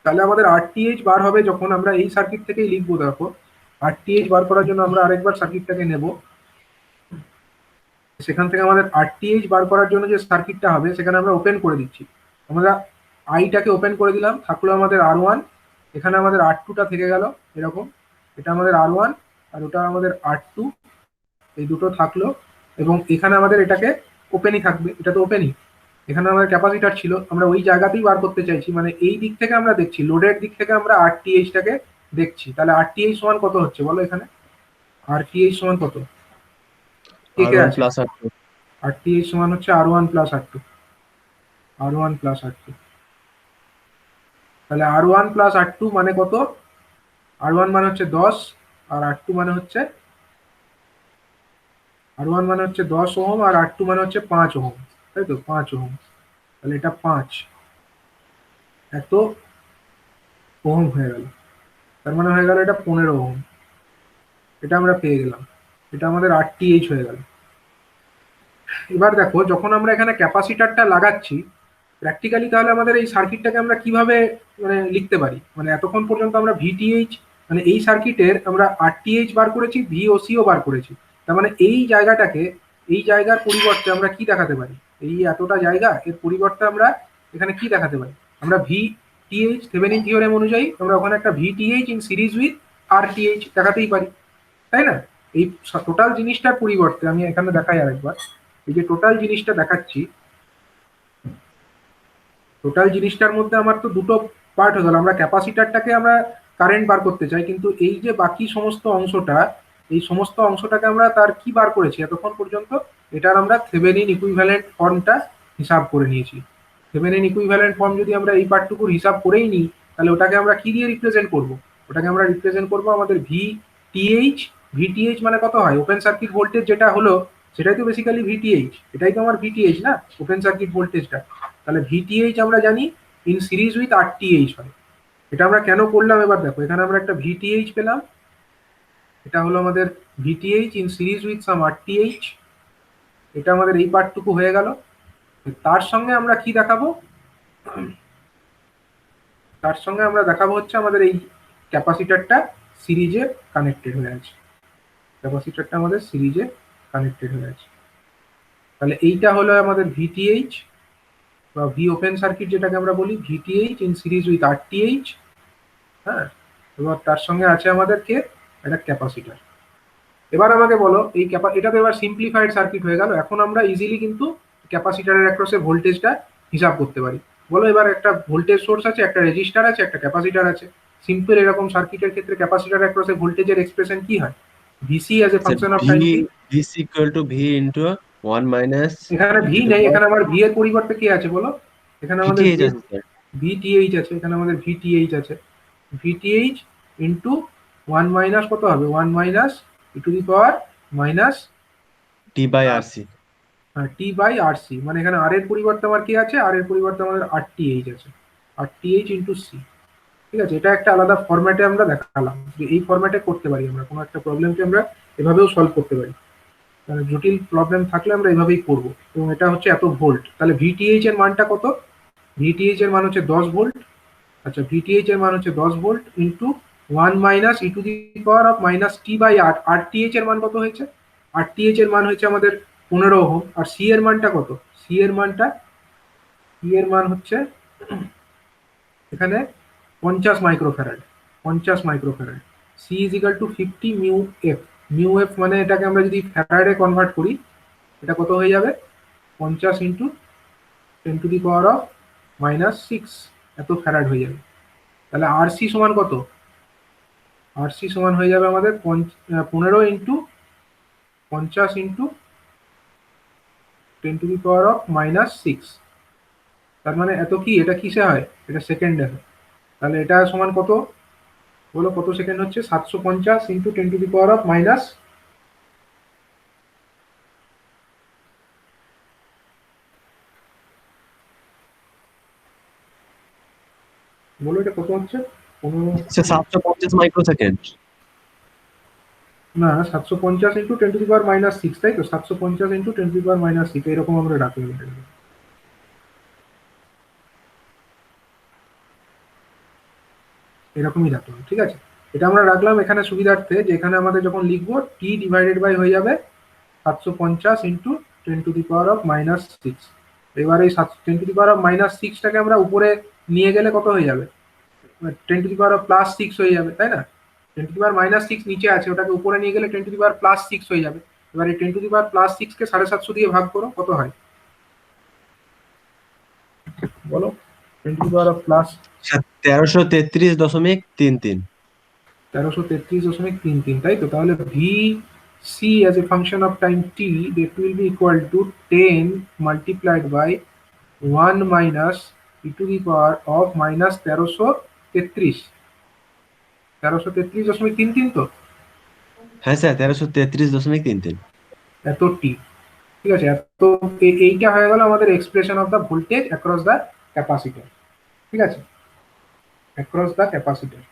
Speaker 1: তাহলে আমাদের RTh বার হবে যখন আমরা এই সার্কিট থেকেই লিখবো। দেখো, RTh বার করার জন্য আমরা আরেকবার সার্কিটটাকে নেব, সেখান থেকে আমাদের RTh বার করার জন্য যে সার্কিটটা হবে সেখানে আমরা ওপেন করে দিচ্ছি। আমরা আইটাকে ওপেন করে দিলাম, থাকলো আমাদের R1, এখানে আমাদের R2টা থেকে গেল এরকম, এটা আমাদের R1 আর ওটা আমাদের R2, এই দুটো থাকলো। এবং এখানে আমাদের এটাকে ওপেনই থাকবে, এটা তো ওপেনই। এখানে আমাদের ক্যাপাসিটার ছিল, আমরা ওই জায়গাতেই বার করতে চাইছি, মানে এই দিক থেকে আমরা দেখছি, লোডের দিক থেকে আমরা RThটাকে দেখছি। তাহলে RTh সমান কত হচ্ছে বলো এখানে? RTh সমান কত? কে কে
Speaker 2: R1
Speaker 1: আছে?
Speaker 2: Plus R2।
Speaker 1: RTh সমান হচ্ছে R1 + R2, R1 + R2। তাহলে R1 + R2 মানে কত? R1 মানে হচ্ছে 10, আর R2 মানে হচ্ছে, R1 মানে হচ্ছে 10 ওহম, আর R2 মানে হচ্ছে 5 ওহম, তাই তো, 5 ওহম। তাহলে এটা 5 এত ওহম হয়ে গেল, তার মানে হয়ে গেল এটা 15 ওহম। এটা আমরা পেয়ে গেলাম, এটা আমাদের RTh হয়ে গেল। এবার দেখো, যখন আমরা এখানে ক্যাপাসিটারটা লাগাচ্ছি প্র্যাকটিক্যালি, তাহলে আমাদের এই সার্কিটটাকে আমরা কিভাবে মানে লিখতে পারি? মানে এতক্ষণ পর্যন্ত আমরা VTh, মানে এই সার্কিটের আমরা RTh বার করেছি, VOCও বার করেছি। তার মানে এই জায়গাটাকে, এই জায়গার পরিবর্তে আমরা কি দেখাতে পারি? এই এতটা জায়গা, এর পরিবর্তে আমরা এখানে কি দেখাতে পারি? আমরা VTh, থেভেনিন থিওরেম অনুযায়ী আমরা ওখানে একটা VTh in series with RTh দেখাতেই পারি, তাই না? এই টোটাল জিনিসটার পরিবর্তে আমি এখানে দেখাই আরেকবার, এই যে টোটাল জিনিসটা দেখাচ্ছি, টোটাল জিনিসটার মধ্যে আমার তো দুটো পার্ট হয়ে গেল। আমরা ক্যাপাসিটারটাকে আমরা কারেন্ট বার করতে চাই, কিন্তু এই যে বাকি সমস্ত অংশটা, এই সমস্ত অংশটাকে আমরা তার কি বার করেছি এতক্ষণ পর্যন্ত? এটার আমরা থেভেনিন ইকুইভ্যালেন্ট ফর্মটা হিসাব করে নিয়েছি। থেভেনিন ইকুইভ্যালেন্ট ফর্ম যদি আমরা এই পার্টটুকুর হিসাব করেই নিই, তাহলে ওটাকে আমরা কি দিয়ে রিপ্রেজেন্ট করব? ওটাকে আমরা রিপ্রেজেন্ট করব আমাদের VTh। VTh মানে কত হয়? ওপেন সার্কিট ভোল্টেজ যেটা হলো সেটাই তো বেসিক্যালি VTh, এটাই তো আমার VTh না, ওপেন সার্কিট ভোল্টেজটা। তাহলে VTh আমরা জানি ইন সিরিজ উইথ RTh হয়। এটা আমরা কেন করলাম এবার দেখো, এখানে আমরা একটা VTh পেলাম, এটা হলো আমাদের VTh in series with some RTh, এটা আমাদের এই পার্টটুকু হয়ে গেল। তার সঙ্গে আমরা কি দেখাবো? তার সঙ্গে আমরা দেখাবো হচ্ছে আমাদের এই ক্যাপাসিটারটা সিরিজে কানেক্টেড হয়ে আছে, ক্যাপাসিটারটা আমাদের সিরিজে কানেক্টেড হয়ে আছে। তাহলে এইটা হলো আমাদের VTh, বা ভি ওপেন সার্কিট যেটাকে আমরা বলি, ভিটিএইচ ইন সিরিজ উইথ আরটিএইচ। হ্যাঁ, এবার তার সঙ্গে আছে আমাদের কে, একটা ক্যাপাসিটার। এবার আমাকে বলো এই এটা তো এবার সিম্পলিফাইড সার্কিট হয়ে গেল। এখন আমরা ইজিলি কিন্তু ক্যাপাসিটারের অ্যাক্রসে ভোল্টেজটা হিসাব করতে পারি। বলো এবার একটা ভোল্টেজ সোর্স আছে, একটা রেজিস্টার আছে, একটা ক্যাপাসিটার আছে। সিম্পল এরকম সার্কিটের ক্ষেত্রে ক্যাপাসিটার অ্যাক্রসে ভোল্টেজের এক্সপ্রেশন কি হয়? VC as A
Speaker 2: sir
Speaker 1: function of
Speaker 2: V
Speaker 1: time T.
Speaker 2: Is equal two V into 1 minus
Speaker 1: এখানে
Speaker 2: ই
Speaker 1: ভি
Speaker 2: টু দি
Speaker 1: নেই,
Speaker 2: পাওয়ার
Speaker 1: এখানে আমার ভি এর পরিবর্তে কি আছে বলো? এখানে আমাদের
Speaker 2: ভিটিএইচ আছে স্যার।
Speaker 1: ভিটিএইচ আছে, এখানে আমাদের ভিটিএইচ আছে। ভিটিএইচ ইন্টু 1 মাইনাস কত হবে? 1 minus E to the power minus
Speaker 2: t by R C.
Speaker 1: T by R C. মানে এখানে আর এর পরিবর্তে আমার কি আছে? আর এর পরিবর্তে আমাদের আর টি এইচ আছে, আর টি এইচ ইন্টু সি। ঠিক আছে, এটা একটা আলাদা ফরম্যাটে আমরা দেখালাম যে এই ফরম্যাটে করতে পারি আমরা কোনো একটা প্রবলেমকে, আমরা এভাবেও সলভ করতে পারি। মানে জটিল প্রবলেম থাকলে আমরা এভাবেই করব। এবং এটা হচ্ছে এত ভোল্ট, তাহলে ভিটিএইচ এর মানটা কত? ভিটিএইচ এর মান হচ্ছে 10 ভোল্ট। আচ্ছা, ভিটিএইচ এর মান হচ্ছে 10 volt into 1 minus E to the power of minus t by R. R TH এর মান কত হয়েছে? আর টিএইচ এর মান হচ্ছে আমাদের 15 ওহম। আর সি এর মানটা কত? সি এর মানটা, সি এর মান হচ্ছে এখানে 50 microfarad. 50 microfarad. C is equal to 50 mu F. Mu F মানে এটাকে আমরা যদি ফ্যারাডে কনভার্ট করি, এটা কত হয়ে যাবে? 50 ইন্টু 10⁻⁻6 এত ফ্যারাড হয়ে যাবে। তাহলে আর সি সমান কত? আর সি সমান হয়ে যাবে আমাদের 15 ইন্টু 50 ইন্টু 10⁻⁻6। তার মানে এত কি, এটা কিসে হয়? এটা সেকেন্ডে হয়। তাহলে এটা সমান কত বলো? কত সেকেন্ড হচ্ছে? 750 ইন্টু 10⁻⁻, বলো এটা কত হচ্ছে? 15,
Speaker 2: স্যার 750 মাইক্রোসেকেন্ড।
Speaker 1: না 750 ইন্টু 10⁻⁻6, তাই তো? 750 ইন্টু 10⁻⁻6 এরকম আমরা রাখলাম এটাকে। এরকমই রাখলাম, ঠিক আছে। এটা আমরা রাখলাম এখানে সুবিধার্থে, যে এখানে আমাদের যখন লিখবো টি ডিভাইডেড বাই হয়ে যাবে 750 ইন্টু 10⁻⁻6। এবার এই 10⁻⁻6টাকে আমরা উপরে নিয়ে গেলে কত হয়ে যাবে? 10⁻+6 হয়ে যাবে, তাই না? 10⁻⁻6 নিচে আছে, ওটাকে উপরে নিয়ে গেলে 10⁻+6 হয়ে যাবে। এবার এই 10⁻+6 কে 750 দিয়ে ভাগ করো, কত হয় বলো? 10⁻+,
Speaker 2: স্যার 1333.33।
Speaker 1: 1333.33, তাই তো? তাহলে V C as a function of time t, that will be equal to 10 multiplied by 1 minus e to the power of minus 1333। 1333.33 তো?
Speaker 2: হ্যাঁ স্যার 1333.33।
Speaker 1: এত টি, ঠিক আছে। এত এইটা হয়ে গেল আমাদের expression of the voltage across the capacitor. ঠিক আছে, অ্যাক্রস দ্য ক্যাপাসিটর।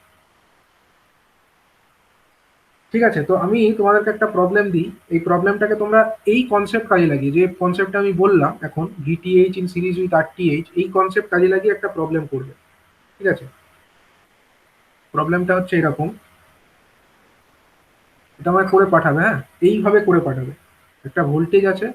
Speaker 1: ঠিক আছে, তো আমি তোমাদেরকে একটা প্রবলেম দিই। এই প্রবলেমটাকে তোমরা এই কনসেপ্ট কাজে লাগিয়ে, যে কনসেপ্টটা আমি বললাম এখন, ভিটিএইচ ইন সিরিজ উইথ আরটিএইচ, এই কনসেপ্ট কাজে লাগিয়ে একটা প্রবলেম করবে। ঠিক আছে, প্রবলেমটা হচ্ছে এরকম, এটা আমায় করে পাঠাবে। হ্যাঁ, এইভাবে করে পাঠাবে। একটা ভোল্টেজ আছে,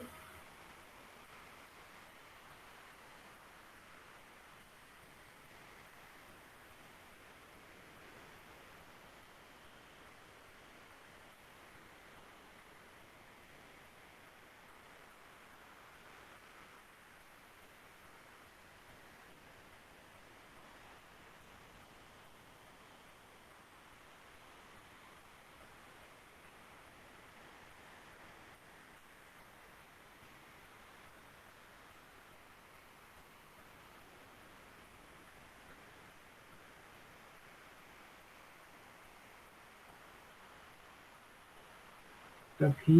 Speaker 1: এটা ভি,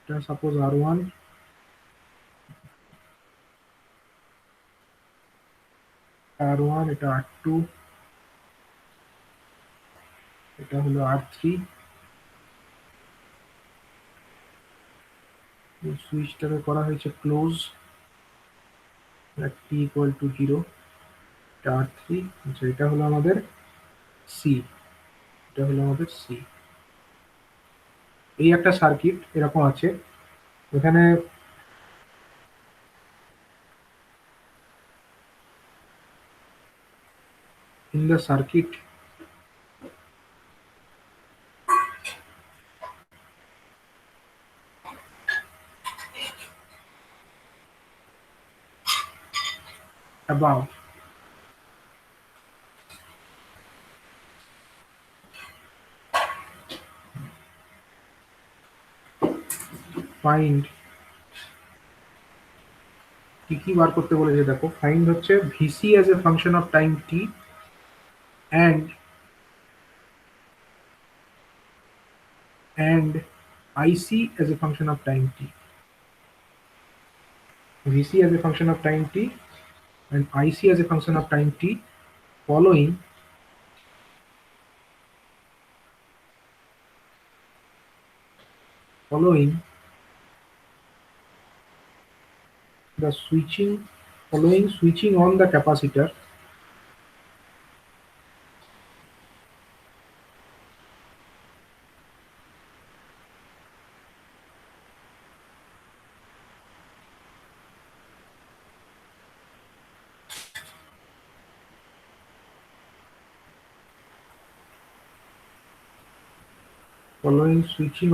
Speaker 1: এটা সাপোজ আর1, আর1, এটা আর2, এটা হলো আর3। সুইচটাকে করা হয়েছে ক্লোজ, টি ইকুয়াল টু 0, এটা আর3। আচ্ছা, এটা হলো আমাদের সি, এটা হলো আমাদের সি। এই একটা সার্কিট এরকম আছে। এখানে in the circuit above find কি বার করতে বলেছে দেখো, ফাইন্ড হচ্ছে VC as a function of time t and IC as a function of time t. VC as a function of time t and IC as a function of time t following the switching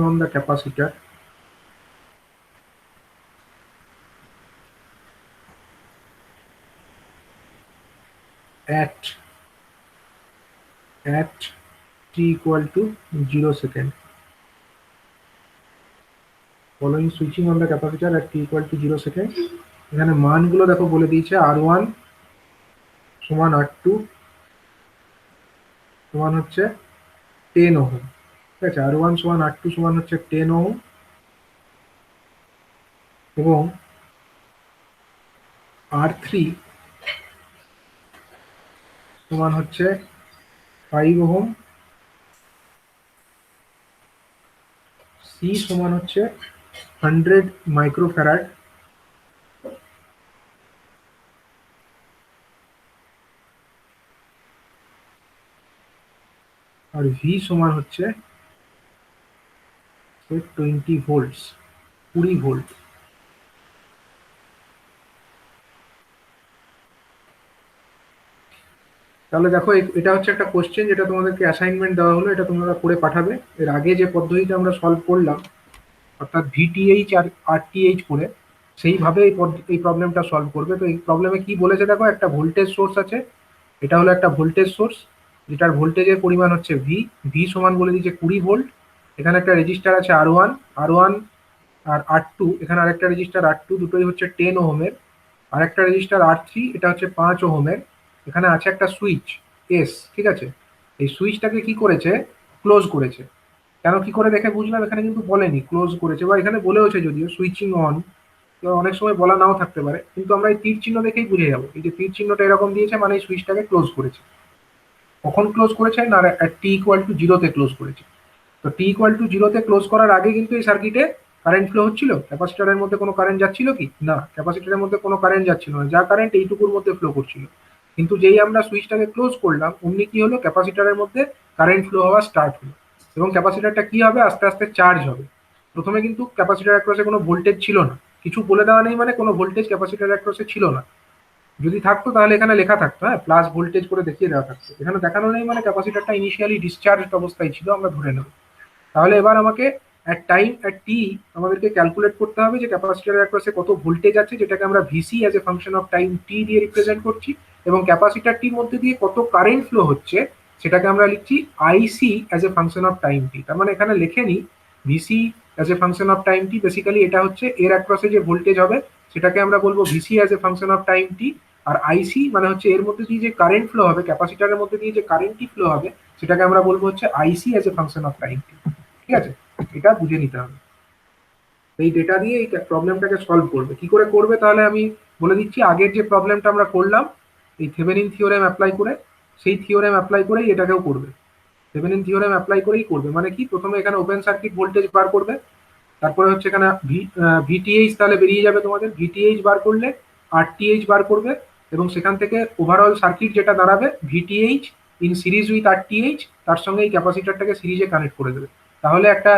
Speaker 1: on the capacitor at t equal to 0 second. Following switching on the capacitor at t equal to 0 second. এখানে মানগুলো দেখো বলে দিয়েছে R1 সমান R2 সমান হচ্ছে 10 ওহম। ঠিক আছে, R1 সমান R2 সমান হচ্ছে 10 ওহম এবং R3 সমান হচ্ছে 5 ওহম, C সমান হচ্ছে 100 মাইক্রোফ্যারাড আর V সমান হচ্ছে 20 ভোল্টস, 20 ভোল্ট। তাহলে দেখো এটা হচ্ছে একটা কোশ্চেন যেটা তোমাদেরকে অ্যাসাইনমেন্ট দেওয়া হলো, এটা তোমরা করে পাঠাবে। এর আগে যে পদ্ধতিতে আমরা সলভ করলাম অর্থাৎ VTH আর RTH করে, সেইভাবে এই প্রবলেমটা সলভ করবে। তো এই প্রবলেমে কি বলেছে দেখো, একটা ভোল্টেজ সোর্স আছে, এটা হলো একটা ভোল্টেজ সোর্স যেটার ভোল্টেজের পরিমাণ হচ্ছে V সমান বলে দিয়েছে 20 ভোল্ট। এখানে একটা রেজিস্টার আছে R1 আর R2, এখানে আরেকটা রেজিস্টার R2, দুটোই হচ্ছে 10 ওহমের। আরেকটা রেজিস্টার R3, এটা হচ্ছে 5 ওহমের। এখানে আছে একটা সুইচ S, ঠিক আছে। এই সুইচটাকে কি করেছে, ক্লোজ করেছে। কেন কি করে দেখে বুঝলাম, এখানে কিন্তু বলেনি ক্লোজ করেছে, বা এখানে বলেওছে যদিও সুইচিং অন, তো অনেক সময় বলা নাও থাকতে পারে, কিন্তু আমরা এই তীর চিহ্ন দেখেই বুঝে যাবো। এই যে তীর চিহ্নটা এরকম দিয়েছে মানে এই সুইচটাকে ক্লোজ করেছে। কখন ক্লোজ করেছে না, t ইকুয়াল টু 0-তে ক্লোজ করেছে। তো t ইকুয়াল টু 0-তে ক্লোজ করার আগে কিন্তু এই সার্কিটে কারেন্ট ফ্লো হচ্ছিল, ক্যাপাসিটরের মধ্যে কোনো কারেন্ট যাচ্ছিল কি না, ক্যাপাসিটরের মধ্যে কোনো কারেন্ট যাচ্ছিল না, যা কারেন্ট এইটুকুর মধ্যে ফ্লো করছিল। কিন্তু যেই আমরা সুইচটাকে ক্লোজ করলাম অমনি কি হলো, ক্যাপাসিটরের মধ্যে কারেন্ট ফ্লো হওয়া স্টার্ট হলো এবং ক্যাপাসিটরটা কি হবে, আস্তে আস্তে চার্জ হবে। প্রথমে কিন্তু ক্যাপাসিটর অ্যাক্রসে কোনো ভোল্টেজ ছিল না, কিছু বলে দেওয়া নেই মানে কোনো ভোল্টেজ ক্যাপাসিটর অ্যাক্রসে ছিল না। যদি থাকতো তাহলে এখানে লেখা থাকতো, হ্যাঁ, প্লাস ভোল্টেজ করে দেখিয়ে দেওয়া থাকতো। এখানে দেখানো নেই মানে ক্যাপাসিটরটা ইনিশিয়ালি ডিসচার্জ অবস্থায় ছিল, আমরা ধরে নেব। তাহলে এবার আমাকে অ্যাট টি আমাদেরকে ক্যালকুলেট করতে হবে যে ক্যাপাসিটরের অ্যাক্রসে কত ভোল্টেজ আছে, যেটাকে আমরা VC as a function of time T দিয়ে রিপ্রেজেন্ট করছি, এবং ক্যাপাসিটরটির মধ্যে দিয়ে কত কারেন্ট ফ্লো হচ্ছে সেটাকে আমরা লিখছি IC as a function of time টি। তার মানে এখানে লেখে নি VC as a function of time T, basically এটা হচ্ছে এর অ্যাক্রসে যে ভোল্টেজ হবে সেটাকে আমরা বলবো VC as a function of time T, আর আইসি মানে হচ্ছে এর মধ্যে দিয়ে যে কারেন্ট ফ্লো হবে, ক্যাপাসিটরের মধ্যে দিয়ে যে কারেন্টটি ফ্লো হবে সেটাকে আমরা বলবো হচ্ছে IC as a function of time T. ঠিক আছে, এটা বুঝে নিতে হবে। এই ডেটা দিয়ে এই প্রবলেমটাকে সলভ করবে। কি করে করবে তাহলে আমি বলে দিচ্ছি। আগের যে প্রবলেমটা আমরা করলাম এই থেভেনিন থিওরেম অ্যাপ্লাই করে, সেই থিওরেম অ্যাপ্লাই করেই এটাকেও করবে। থেভেনিন থিওরেম অ্যাপ্লাই করেই করবে মানে কি, প্রথমে এখানে ওপেন সার্কিট ভোল্টেজ বার করবে, তারপরে হচ্ছে এখানে ভিটিএইচ তাহলে বেরিয়ে যাবে তোমাদের, ভিটিএইচ বার করলে আরটিএইচ বার করবে, এবং সেখান থেকে ওভারঅল সার্কিট যেটা দাঁড়াবে ভিটিএইচ ইন সিরিজ উইথ আরটিএইচ, তার সঙ্গে এই ক্যাপাসিটরটাকে সিরিজে কানেক্ট করে দেবে। তাহলে একটা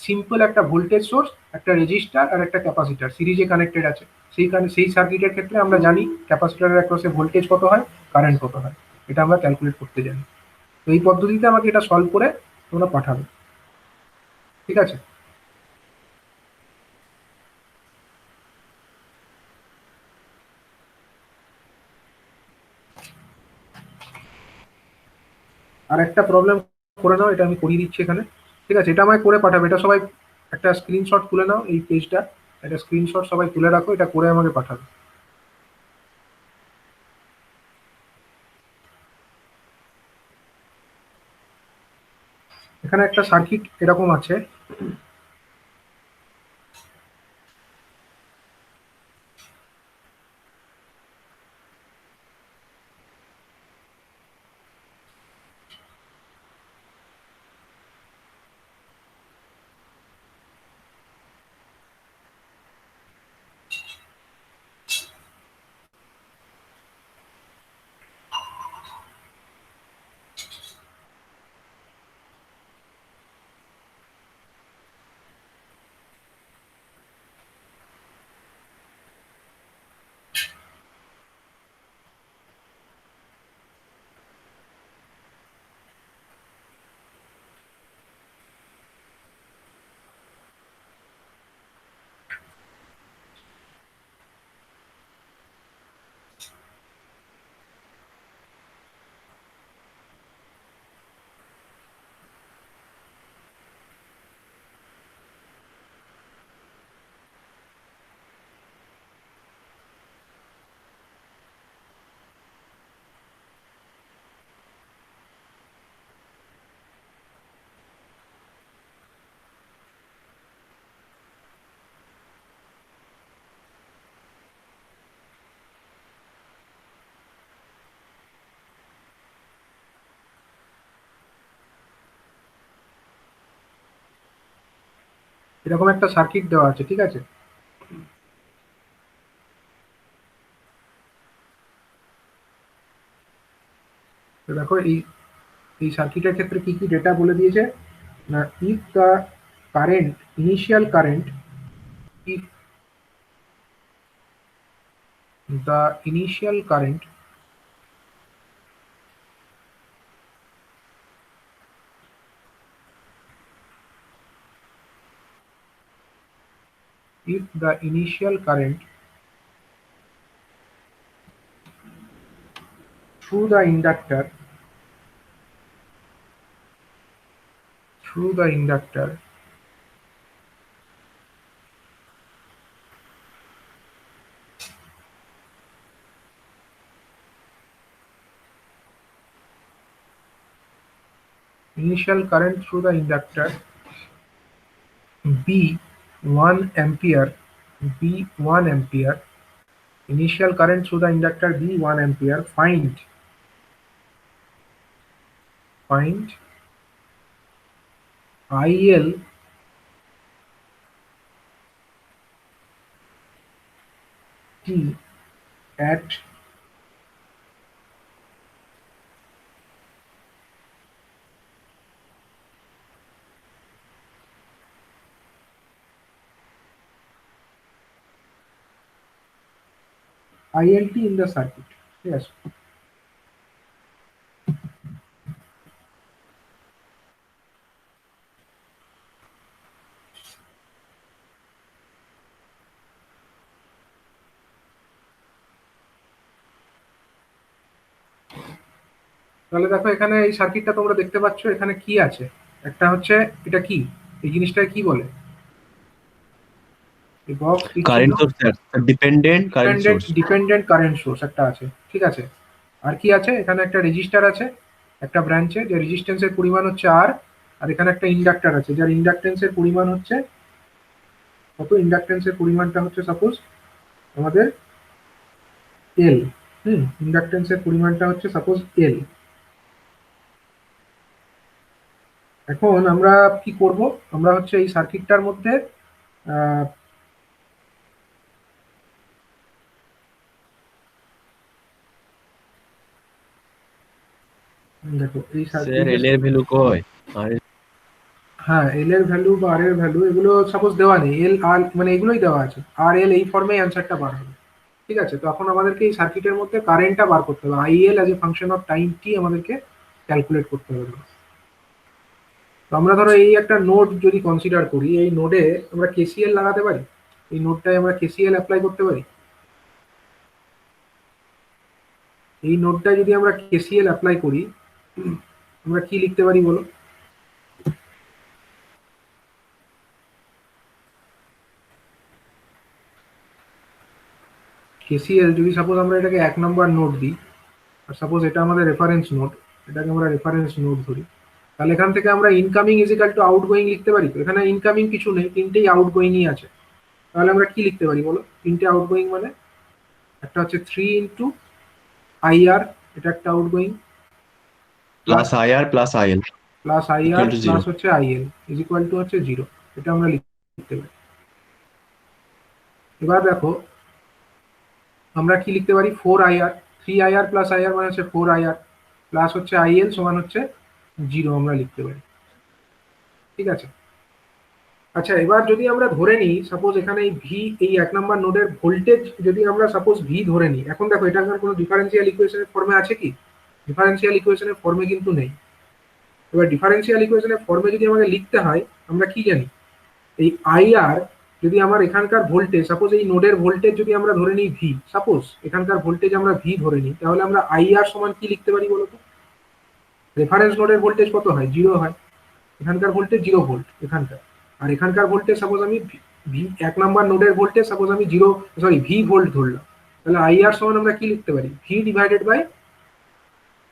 Speaker 1: সিম্পল একটা ভোল্টেজ সোর্স, একটা রেজিস্টার আর একটা ক্যাপাসিটর সিরিজে কানেক্টেড আছে। সেই সার্কিটের ক্ষেত্রে আমরা জানি ক্যাপাসিটরের অ্যাক্রসে ভোল্টেজ কত হয়, কারেন্ট কত হয়। এটা আমরা ক্যালকুলেট করতে জানি। তো এই পদ্ধতিতে আমাকে এটা সলভ করে তোমরা পাঠাবে, ঠিক আছে? আর একটা প্রবলেম করে নাও, এটা আমি করিয়ে দিচ্ছি এখানে, ঠিক আছে? এটা আমায় করে পাঠাবে, এটা সবাই একটা স্ক্রিনশট তুলে নাও, এই পেজটা একটা স্ক্রিনশট সবাই তুলে রাখো, এটা করে আমাকে পাঠাবে। এখানে একটা সার্কিট এরকম আছে, এরকম একটা সার্কিট দেওয়া আছে, ঠিক আছে? তো দেখো এই এই সার্কিটের ক্ষেত্রে কি কি ডেটা বলে দিয়েছে না, if the current initial current if the initial current if the initial current through the inductor initial current through the inductor be 1 ampere, be 1 ampere, initial current through the inductor be 1 ampere, find IL T at ILT in the circuit. Yes. তাহলে দেখো এখানে এই সার্কিটটা তোমরা দেখতে পাচ্ছ, এখানে কি আছে, একটা হচ্ছে এটা কি, এই জিনিসটা কি বলে, এই box
Speaker 2: current source, dependent current source.
Speaker 1: Dependent current source একটা আছে, ঠিক আছে? আর কি আছে, এখানে একটা রেজিস্টার আছে একটা ব্রাঞ্চে, যে রেজিস্ট্যান্সের পরিমাণ হচ্ছে আর, আর এখানে একটা ইন্ডাক্টর আছে যার ইন্ডাকটেন্সের পরিমাণ হচ্ছে কত, ইন্ডাকটেন্সের পরিমাণটা হচ্ছে সাপোজ আমাদের এল। ইন্ডাকটেন্সের পরিমাণটা হচ্ছে সাপোজ এল। এখন আমরা কি করব, আমরা হচ্ছে এই সার্কিটটার মধ্যে দেখো এই
Speaker 2: স্যার এল এর ভ্যালু কয়, আর
Speaker 1: হ্যাঁ এল এর ভ্যালু বা আর এর ভ্যালু এগুলো সাপোজ দেওয়া নেই, এল আর মানে এগুলোই দেওয়া আছে, আর এল এই ফর্মেই অ্যান্সারটা বার হবে, ঠিক আছে, তো এখন আমাদেরকে এই সার্কিটের মধ্যে কারেন্টটা বার করতে হবে, IL as a function of time T আমাদেরকে ক্যালকুলেট করতে হবে। তো আমরা ধরো এই একটা নোড যদি কনসিডার করি, এই নোডে আমরা কেসিএল লাগাতে পারি, এই নোডটায় আমরা কেসিএল অ্যাপ্লাই করতে পারি। এই নোডটায় যদি আমরা কেসিএল অ্যাপ্লাই করি, আমরা কি লিখতে পারি বলো? কেসিএল যদি সাপোজ আমরা এটাকে 1 নম্বর নোড দিই, আর সাপোজ এটা আমাদের রেফারেন্স নোড, এটাকে আমরা রেফারেন্স নোড ধরি, তাহলে এখান থেকে আমরা incoming is equal two outgoing লিখতে পারি। তো এখানে ইনকামিং কিছু নেই, তিনটেই আউটগোয়িংই আছে। তাহলে আমরা কি লিখতে পারি বলো? তিনটে আউটগোয়িং মানে একটা হচ্ছে 3 ইন্টু আইআর, এটা একটা outgoing,
Speaker 2: plus IR plus IL
Speaker 1: plus IR
Speaker 2: equal to
Speaker 1: plus
Speaker 2: 0।
Speaker 1: হচ্ছে আইএল ইজ ইকুয়াল টু হচ্ছে 0। এটা আমরা লিখতে পারি। এবার দেখো আমরা কি লিখতে পারি, 4IR, 3IR প্লাস আইআর মানে হচ্ছে 4IR প্লাস হচ্ছে আইএল সমান হচ্ছে 0 আমরা লিখতে পারি। ঠিক আছে, আচ্ছা এবার যদি আমরা ধরে নিই সাপোজ এখানে এই ভি, এই 1 নম্বর নোডের ভোল্টেজ যদি আমরা সাপোজ ভি ধরে নিই, এখন দেখো এটা কোনো ডিফারেন্সিয়াল ইকুয়েশনের ফর্মে আছে কি? ডিফারেন্সিয়াল ইকুয়েশনের ফর্মে কিন্তু নেই। এবার ডিফারেন্সিয়াল ইকুয়েশনের ফর্মে যদি আমাকে লিখতে হয়, আমরা কি জানি, এই আইআর যদি আমার এখানকার ভোল্টেজ, সাপোজ এই নোডের ভোল্টেজ যদি আমরা ধরে নিই ভি, সাপোজ এখানকার ভোল্টেজ আমরা ভি ধরে নিই, তাহলে আমরা আইআর সমান কি লিখতে পারি বলতো? রেফারেন্স নোডের ভোল্টেজ কত হয়? 0 হয়। এখানকার ভোল্টেজ 0 ভোল্ট এখানকার, আর এখানকার ভোল্টেজ সাপোজ আমি ভি 1 নম্বর নোডের ভোল্টেজ সাপোজ আমি ভি ভোল্ট ধরলাম, তাহলে আইআর সমান আমরা কি লিখতে পারি? ভি ডিভাইডেড বাই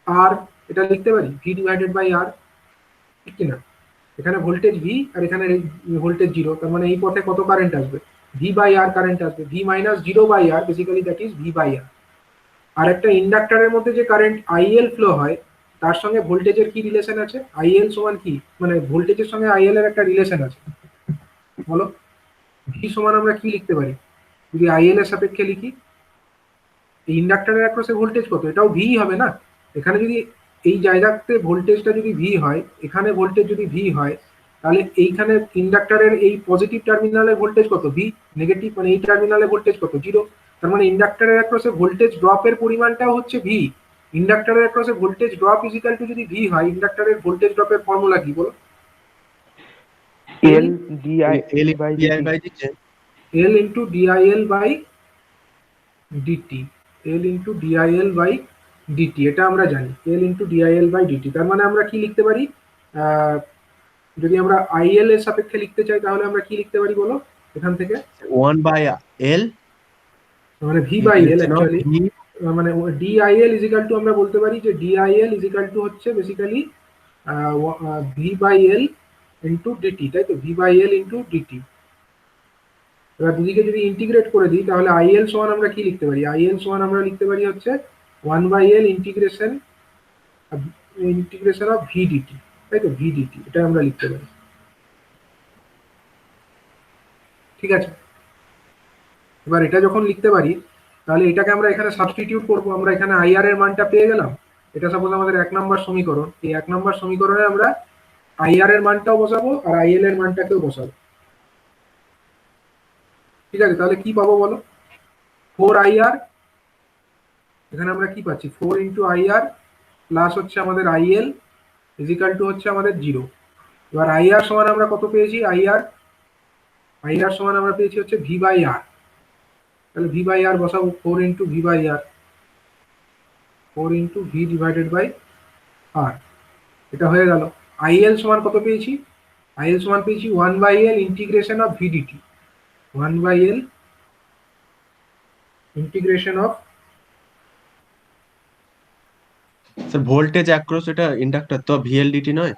Speaker 1: আর, এটা লিখতে পারি ভি ডিভাইডেড বাই আর, ঠিক কিনা? এখানে ভোল্টেজ ভি আর এখানে ভোল্টেজ 0, তার মানে এই পথে কত কারেন্ট আসবে? ভি বাই আর কারেন্ট আসবে, V minus 0 by R, basically that is V by R. আর একটা ইন্ডাক্টরের মধ্যে যে কারেন্ট আইএল ফ্লো হয়, তার সঙ্গে ভোল্টেজের কি রিলেশন আছে? আইএল সমান কি, মানে ভোল্টেজের সঙ্গে আইএল এর একটা রিলেশন আছে, বলো? ভি সমান আমরা কি লিখতে পারি যদি আইএল এর সাপেক্ষে লিখি? এই ইন্ডাক্টরের অ্যাক্রসে ভোল্টেজ কত? এটাও ভি হবে না? এখানে যদি এই জায়গাতে ভোল্টেজটা যদি ভি হয়, এখানে ভোল্টেজ যদি ভি হয়, তাহলে এইখানে ইন্ডাক্টরের এই পজিটিভ টার্মিনালে ভোল্টেজ কত? ভি। নেগেটিভ মানে এই টার্মিনালে ভোল্টেজ কত? 0। তার মানে ইন্ডাক্টরের অ্যাক্রসে ভোল্টেজ ড্রপের পরিমাণটাও হচ্ছে ভি। ইন্ডাক্টরের অ্যাক্রসে voltage drop is equal to যদি ভি হয়, ইন্ডাক্টরের ভোল্টেজ ড্রপের ফর্মুলা কি বলো?
Speaker 4: L DI
Speaker 2: L
Speaker 4: by
Speaker 2: DI
Speaker 4: DT.
Speaker 2: By DT.
Speaker 1: L into DIL by DT, L into DIL by DT, এটা আমরা জানি L into DIL by DT. তার মানে আমরা কি লিখতে পারি, যদি আমরা আইএল এর সাপেক্ষে লিখতে চাই তাহলে আমরা কি লিখতে পারি বলো এখান থেকে?
Speaker 2: 1 বাই এল
Speaker 1: মানে ভি বাই এল অ্যাকচুয়ালি, মানে ডিআইএল ইজ ইকাল টু আমরা বলতে পারি যে ডিআইএল ইজ ইকাল টু হচ্ছে basically V by L into dt, তাই তো? V by L into dt. এবার দুদিকে যদি ইন্টিগ্রেট করে দিই, তাহলে আইএল সমান আমরা কি লিখতে পারি? আইএল সমান আমরা লিখতে পারি হচ্ছে 1 by L integration of V dt, তাই তো? ভিডিটি, এটা আমরা লিখতে পারি। ঠিক আছে, এবার এটা যখন লিখতে পারি, তাহলে এটাকে আমরা এখানে সাবস্টিটিউট করবো। আমরা এখানে আইআর এর মানটা পেয়ে গেলাম। এটা সাপোজ আমাদের 1 নম্বর সমীকরণ, এই 1 নম্বর সমীকরণে আমরা আইআর এর মানটাও বসাবো আর আইএল এর মানটাকেও বসাবো। ঠিক আছে, তাহলে কি পাবো বলো? 4IR, এখানে আমরা কি পাচ্ছি? 4 ইন্টু আইআর প্লাস হচ্ছে আমাদের আইএল ইজ ইকাল টু হচ্ছে আমাদের 0। এবার আইআর সমান আমরা কত পেয়েছি? আইআর সমান আমরা পেয়েছি হচ্ছে ভি বাই আর। তাহলে ভি বাই আর বসাবো, 4 into V by R, 4 into V divided by R, এটা হয়ে গেল। আইএল সমান কত পেয়েছি? আইএল সমান পেয়েছি 1 by L integration of V dt, 1 by L integration of,
Speaker 2: sir voltage across এটা ইন্ডাক্টর তো ভিএলডিটি নয়?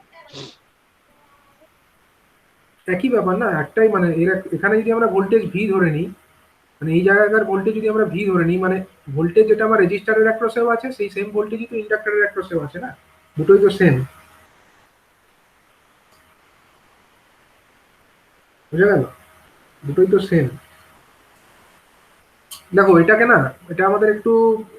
Speaker 1: একই ব্যাপার না, একটাই মানে এখানে যদি আমরা ভোল্টেজ ভি ধরে নিই, মানে এই জায়গাকার ভোল্টেজ যদি আমরা ভি ধরে নিই, মানে ভোল্টেজ যেটা আমার রেজিস্টারের অ্যাক্রসেও আছে, সেই সেম ভোল্টেজই তো ইন্ডাক্টরের অ্যাক্রসেও আছে না? দুটোই তো সেম, বুঝে গেল? দুটোই তো সেম। দেখো এটাকে না, এটা আমাদের একটু,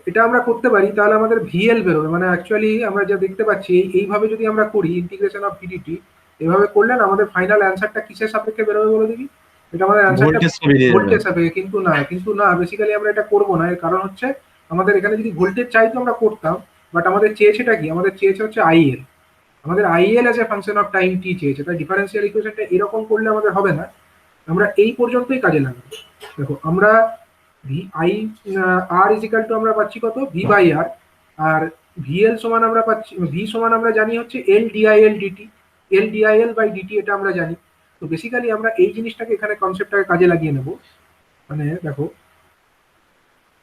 Speaker 1: এটা আমরা করতে পারি, তাহলে আমাদের ভিএল বেরোবে। মানে অ্যাকচুয়ালি আমরা যা দেখতে পাচ্ছি, এইভাবে যদি আমরা করি ইন্টিগ্রেশন অফ ভিডিটি, এভাবে করলে না আমাদের ফাইনাল অ্যান্সারটা কিসের সাপেক্ষে বেরোবে বলে দেখি? এটা আমাদের অ্যান্সারটা
Speaker 2: ভোল্টেজ বেরিয়ে যাবে।
Speaker 1: ভোল্টেজ হবে, কিন্তু না বেসিক্যালি আমরা এটা করবো না। এর কারণ হচ্ছে আমাদের এখানে যদি ভোল্টেজ চাইতো আমরা করতাম, বাট আমাদের চেয়েছেটা কি, আমাদের চেয়েছে হচ্ছে আইএল। আমাদের IL as a function of time T চেয়েছে, তাই ডিফারেন্সিয়াল ইকুয়েশনটা এরকম করলে আমাদের হবে না। আমরা এই পর্যন্তই কাজে লাগাবো। দেখো আমরা V I R equal to আমরা পাচ্ছি কত, ভি বাই আর, আর ভিএল সমান আমরা পাচ্ছি, ভি সমান আমরা জানি হচ্ছে L DIL DT, L DIL by DT, এটা আমরা জানি। তো বেসিক্যালি আমরা এই জিনিসটাকে এখানে কনসেপ্টটাকে কাজে লাগিয়ে নেব। মানে দেখো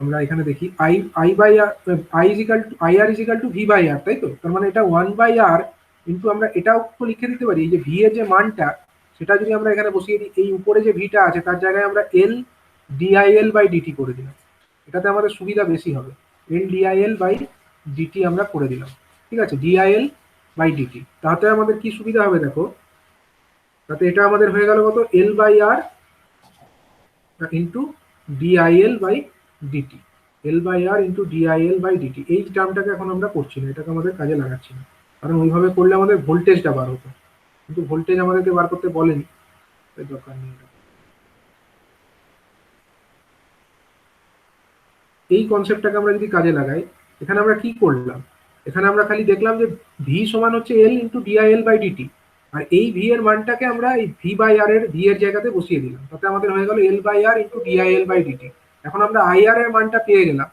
Speaker 1: আমরা এখানে দেখি I I by R, I equal to I R equal to V by R, তাই তো? তার মানে এটা 1/r, কিন্তু আমরা এটাও তো লিখে দিতে পারি, এই যে ভি এর যে মানটা সেটা যদি আমরা এখানে বসিয়ে দিই, এই উপরে যে ভিটা আছে তার জায়গায় আমরা এল ডিআইএল বাই ডিটি করে দিলাম। এটাতে আমাদের সুবিধা বেশি হবে, এল ডিআইএল বাই ডিটি আমরা করে দিলাম। ঠিক আছে, ডিআইএল বাই ডিটি, তাতে আমাদের কি সুবিধা হবে দেখো, তাতে এটা আমাদের হয়ে গেল কত, L by R into DIL by DT, L by R into DIL by dt. এই টার্মটাকে এখন আমরা করছি না, এটাকে আমাদের কাজে লাগাচ্ছি না, কারণ ওইভাবে করলে আমাদের ভোল্টেজটা বার হতো, কিন্তু ভোল্টেজ আমাদেরকে বার করতে বলেনি, তাই দরকার নেই। এই কনসেপ্টটাকে আমরা যদি কাজে লাগাই, এখানে আমরা কি করলাম, এখানে আমরা খালি দেখলাম যে ভি সমান হচ্ছে এল ইন্টু ডিআইএল বাই ডিটি, আর এই ভি এর মানটাকে আমরা এই ভি বাই আর এর ভি এর জায়গাতে বসিয়ে দিলাম, তাতে আমাদের হয়ে গেল L by R into DIL by dt. এখন আমরা আইআর এর মানটা পেয়ে গেলাম।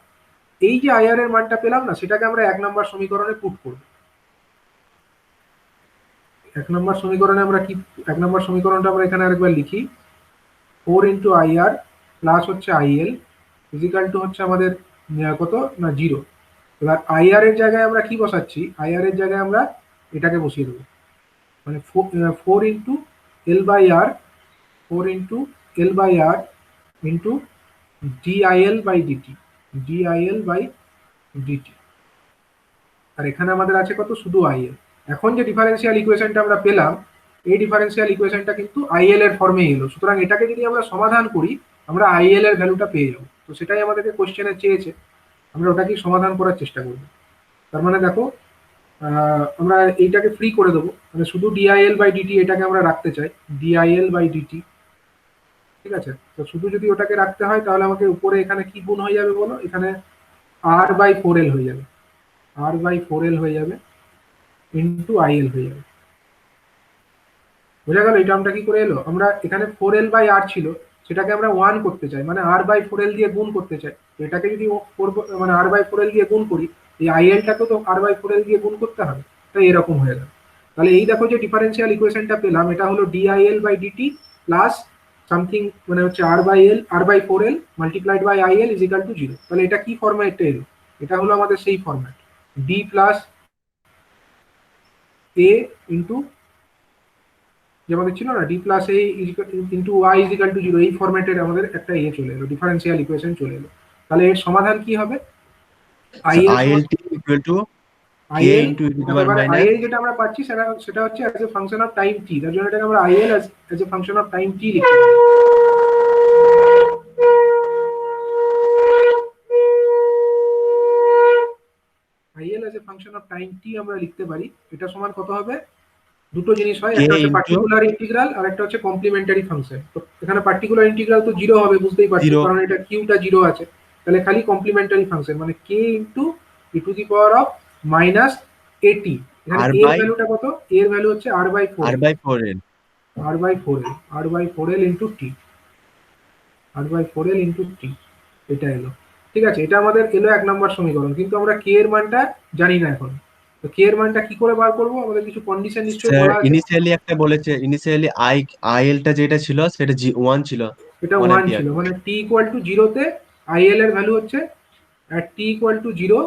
Speaker 1: এই যে আইআর এর মানটা পেলাম না, সেটাকে আমরা 1 নম্বর সমীকরণে পুট করব। 1 নম্বর সমীকরণে আমরা কি, 1 নম্বর সমীকরণটা আমরা এখানে আরেকবার লিখি, 4 ইন্টু আইআর প্লাস হচ্ছে আইএল ইজিক্যাল টু হচ্ছে আমাদের কত না 0। এবার আইআর এর জায়গায় আমরা কি বসাচ্ছি, আইআর এর জায়গায় আমরা এটাকে বসিয়ে দেবো, মানে 4 into L by R, 4 into L by R into DIL by DT, DIL by DT. আর এখানে আমাদের আছে কত, শুধু আইএল। এখন যে ডিফারেন্সিয়াল ইকুয়েশনটা আমরা পেলাম, এই ডিফারেন্সিয়াল ইকুয়েশনটা কিন্তু আইএল এর ফর্মে এলো, সুতরাং এটাকে যদি আমরা সমাধান করি আমরা আইএল এর ভ্যালুটা পেয়ে যাবো। তো সেটাই আমাদেরকে কোশ্চেনে চেয়েছে, আমরা ওটাকে সমাধান করার চেষ্টা করব। তার মানে দেখো আমরা এইটাকে ফ্রি করে দেবো, মানে শুধু ডিআইএল বাই ডিটি এটাকে আমরা রাখতে চাই, ডিআইএল বাই ডিটি। ঠিক আছে, তো শুধু যদি ওটাকে রাখতে হয় তাহলে আমাকে উপরে এখানে কি গুণ হয়ে যাবে বলো, এখানে আর বাই 4এল হয়ে যাবে, আর বাই 4এল হয়ে যাবে ইন্টু আইএল হয়ে যাবে। বোঝা গেল এই টার্মটা কি করে এলো, আমরা এখানে 4এল বাই আর ছিল, সেটাকে আমরা 1 করতে চাই, মানে আর বাই 4এল দিয়ে গুণ করতে চাই। তো এটাকে যদি মানে আর বাই 4এল দিয়ে গুণ করি, এই আইএলটাকে তো আর বাই 4এল দিয়ে গুণ করতে হবে, তাই এরকম হয়ে গেল। তাহলে এই দেখো যে ডিফারেন্সিয়াল ইকুয়েশনটা পেলাম, এটা হলো D I L by D T plus something, মানে হচ্ছে R by L, R by 4এল multiplied by I L is equal to 0। তাহলে এটা কি ফরম্যাটে এলো, এটা হলো আমাদের সেই format, D plus A into, যে আমাদের ছিল না D plus A into Y is equal to 0, এই ফরম্যাটের আমাদের একটা চলে এলো, ডিফারেন্সিয়াল ইকুয়েশন চলে এলো। তাহলে এর সমাধান কি হবে,
Speaker 2: I L t equal to K into e to the power minus,
Speaker 1: I L যেটা আমরা পাচ্ছি সেটা হচ্ছে as a function of time টি, তার জন্য এটাকে আমরা I L as a function of time t লিখতে পারি। IL as a function of time টি আমরা লিখতে পারি। এটা সমান কত হবে, দুটো জিনিস হয়, একটা হচ্ছে পার্টিকুলার ইন্টিগ্রাল আর একটা হচ্ছে কমপ্লিমেন্টারি ফাংশন। তো এখানে পার্টিকুলার ইন্টিগ্রাল তো 0 হবে, বুঝতেই পারছো, কারণ এটা কিউটা 0 আছে। তাহলে খালি কমপ্লিমেন্টারি ফাংশন মানে K into E to the power of minus এটি। এখানে এর ভ্যালুটা কত, এর ভ্যালু হচ্ছে আর বাই 4,
Speaker 2: আর বাই 4এল,
Speaker 1: আর বাই 4এল, আর বাই 4এল ইন্টু টি, আর বাই 4এল ইন্টু টি, এটা এলো। ঠিক আছে, এটা আমাদের এলো 1 নম্বর সমীকরণ, কিন্তু আমরা কে এর মানটা জানি না এখন। তো কে এর মানটা কি করে বার করব, আমাদের কিছু কন্ডিশন নিশ্চয়ই বলা আছে।
Speaker 2: ইনিশিয়ালি একটা বলেছে, ইনিশিয়ালি আইএলটা যেটা ছিল সেটা 1 ছিল,
Speaker 1: এটা 1 ছিল, মানে t ইকুয়াল টু 0 তে আইএল এর ভ্যালু হচ্ছে at t equal to 0,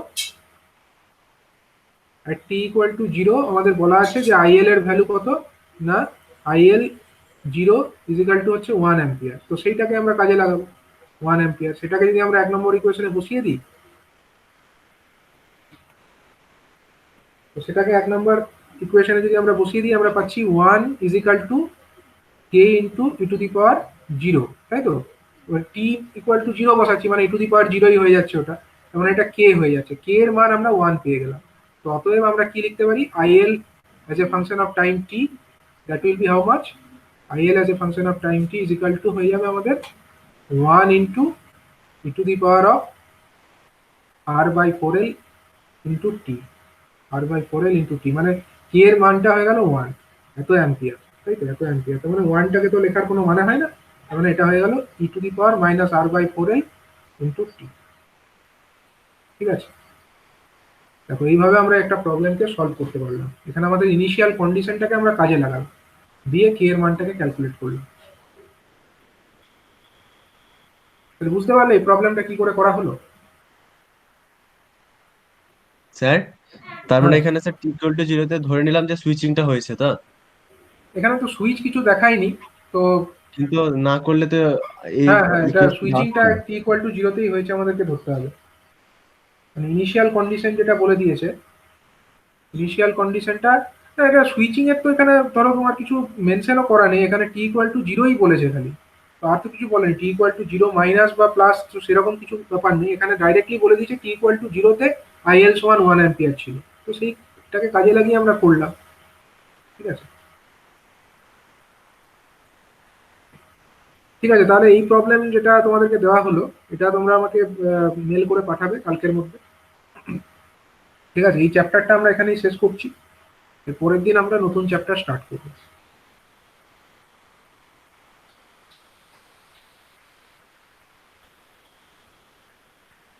Speaker 1: at t equal to 0 আমাদের বলা আছে যে আইএল এর ভ্যালু কত না, আইএল 0 ইজ ইকুয়াল টু হচ্ছে 1 অ্যাম্পিয়ার। তো সেইটাকে আমরা কাজে লাগাবো 1 অ্যাম্পিয়ার, সেটাকে যদি আমরা 1 নম্বর ইকুয়েশনে বসিয়ে দিই, তো সেটাকে 1 নম্বর ইকুয়েশনে যদি আমরা বসিয়ে দিই, আমরা পাচ্ছি 1 is equal to K into E to the power 0, তাই তো? এবার টি ইকুয়াল টু 0 বসাচ্ছি, মানে ই টু দি পাওয়ার 0ই হয়ে যাচ্ছে ওটা, মানে এটা কে হয়ে যাচ্ছে, কে এর মান আমরা 1 পেয়ে গেলাম। তো অতএব আমরা কি লিখতে পারি, IL as a function of time t, that will be how much, IL as a function of time t is equal to হয়ে যাবে আমাদের 1 into e to the power of r by 4l into t, r by 4l into t, মানে k এর মানটা হয়ে গেল 1, এত অ্যাম্পিয়ার, তাই তো, এত অ্যাম্পিয়ার, তার মানে 1টাকে তো লেখার কোনো মানে হয় না, তার মানে এটা হয়ে গেল e to the power minus r by 4l into t। ঠিক আছে, দেখো এইভাবে আমরা একটা প্রবলেমকে সলভ করতে পারলাম। এখানে আমাদের ইনিশিয়াল কন্ডিশনটাকে আমরা কাজে লাগালাম, দিয়ে কে এর মানটাকে ক্যালকুলেট করলাম। তাহলে বুঝতে পারলে এই প্রবলেমটা কি করে করা হলো?
Speaker 2: স্যার তার মানে
Speaker 1: হ্যাঁ,
Speaker 2: এখানে স্যার টি ইকুয়াল টু 0 তে ধরে নিলাম যে সুইচিংটা হয়েছে, তো
Speaker 1: এখানে তো সুইচ কিছু দেখায়নি তো।
Speaker 2: কিন্তু না করলে তো এই
Speaker 1: হ্যাঁ হ্যাঁ, এটা
Speaker 2: ইকুয়েশনটা
Speaker 1: সুইচিংটা
Speaker 2: আসছে না।
Speaker 1: টি ইকুয়াল টু জিরোতেই হয়েছে, আমাদেরকে ধরতে হবে। মানে ইনিশিয়াল কন্ডিশন যেটা বলে দিয়েছে, ইনিশিয়াল কন্ডিশনটা, এটা সুইচিং এর তো এখানে ধরো তোমার কিছু মেনশনও করা নেই, এখানে টি ইকুয়াল টু জিরোই বলেছে খালি, তো আর তো কিছু বলেনি টি ইকুয়াল টু জিরো মাইনাস বা প্লাস, তো সেরকম কিছু ব্যাপার নেই, এখানে ডাইরেক্টলি বলে দিয়েছে টি ইকুয়াল টু জিরোতে আইএল সমান 1 অ্যাম্পিয়ার ছিল, তো সেইটাকে কাজে লাগিয়ে আমরা করলাম। ঠিক আছে, ঠিক আছে, তাহলে এই প্রবলেম যেটা তোমাদেরকে দেওয়া হলো, এটা তোমরা আমাকে মেল করে পাঠাবে কালকের মধ্যে। ঠিক আছে, এই চ্যাপ্টারটা আমরা এখানেই শেষ করছি, এর পরের দিন আমরা নতুন চ্যাপ্টার স্টার্ট করবো।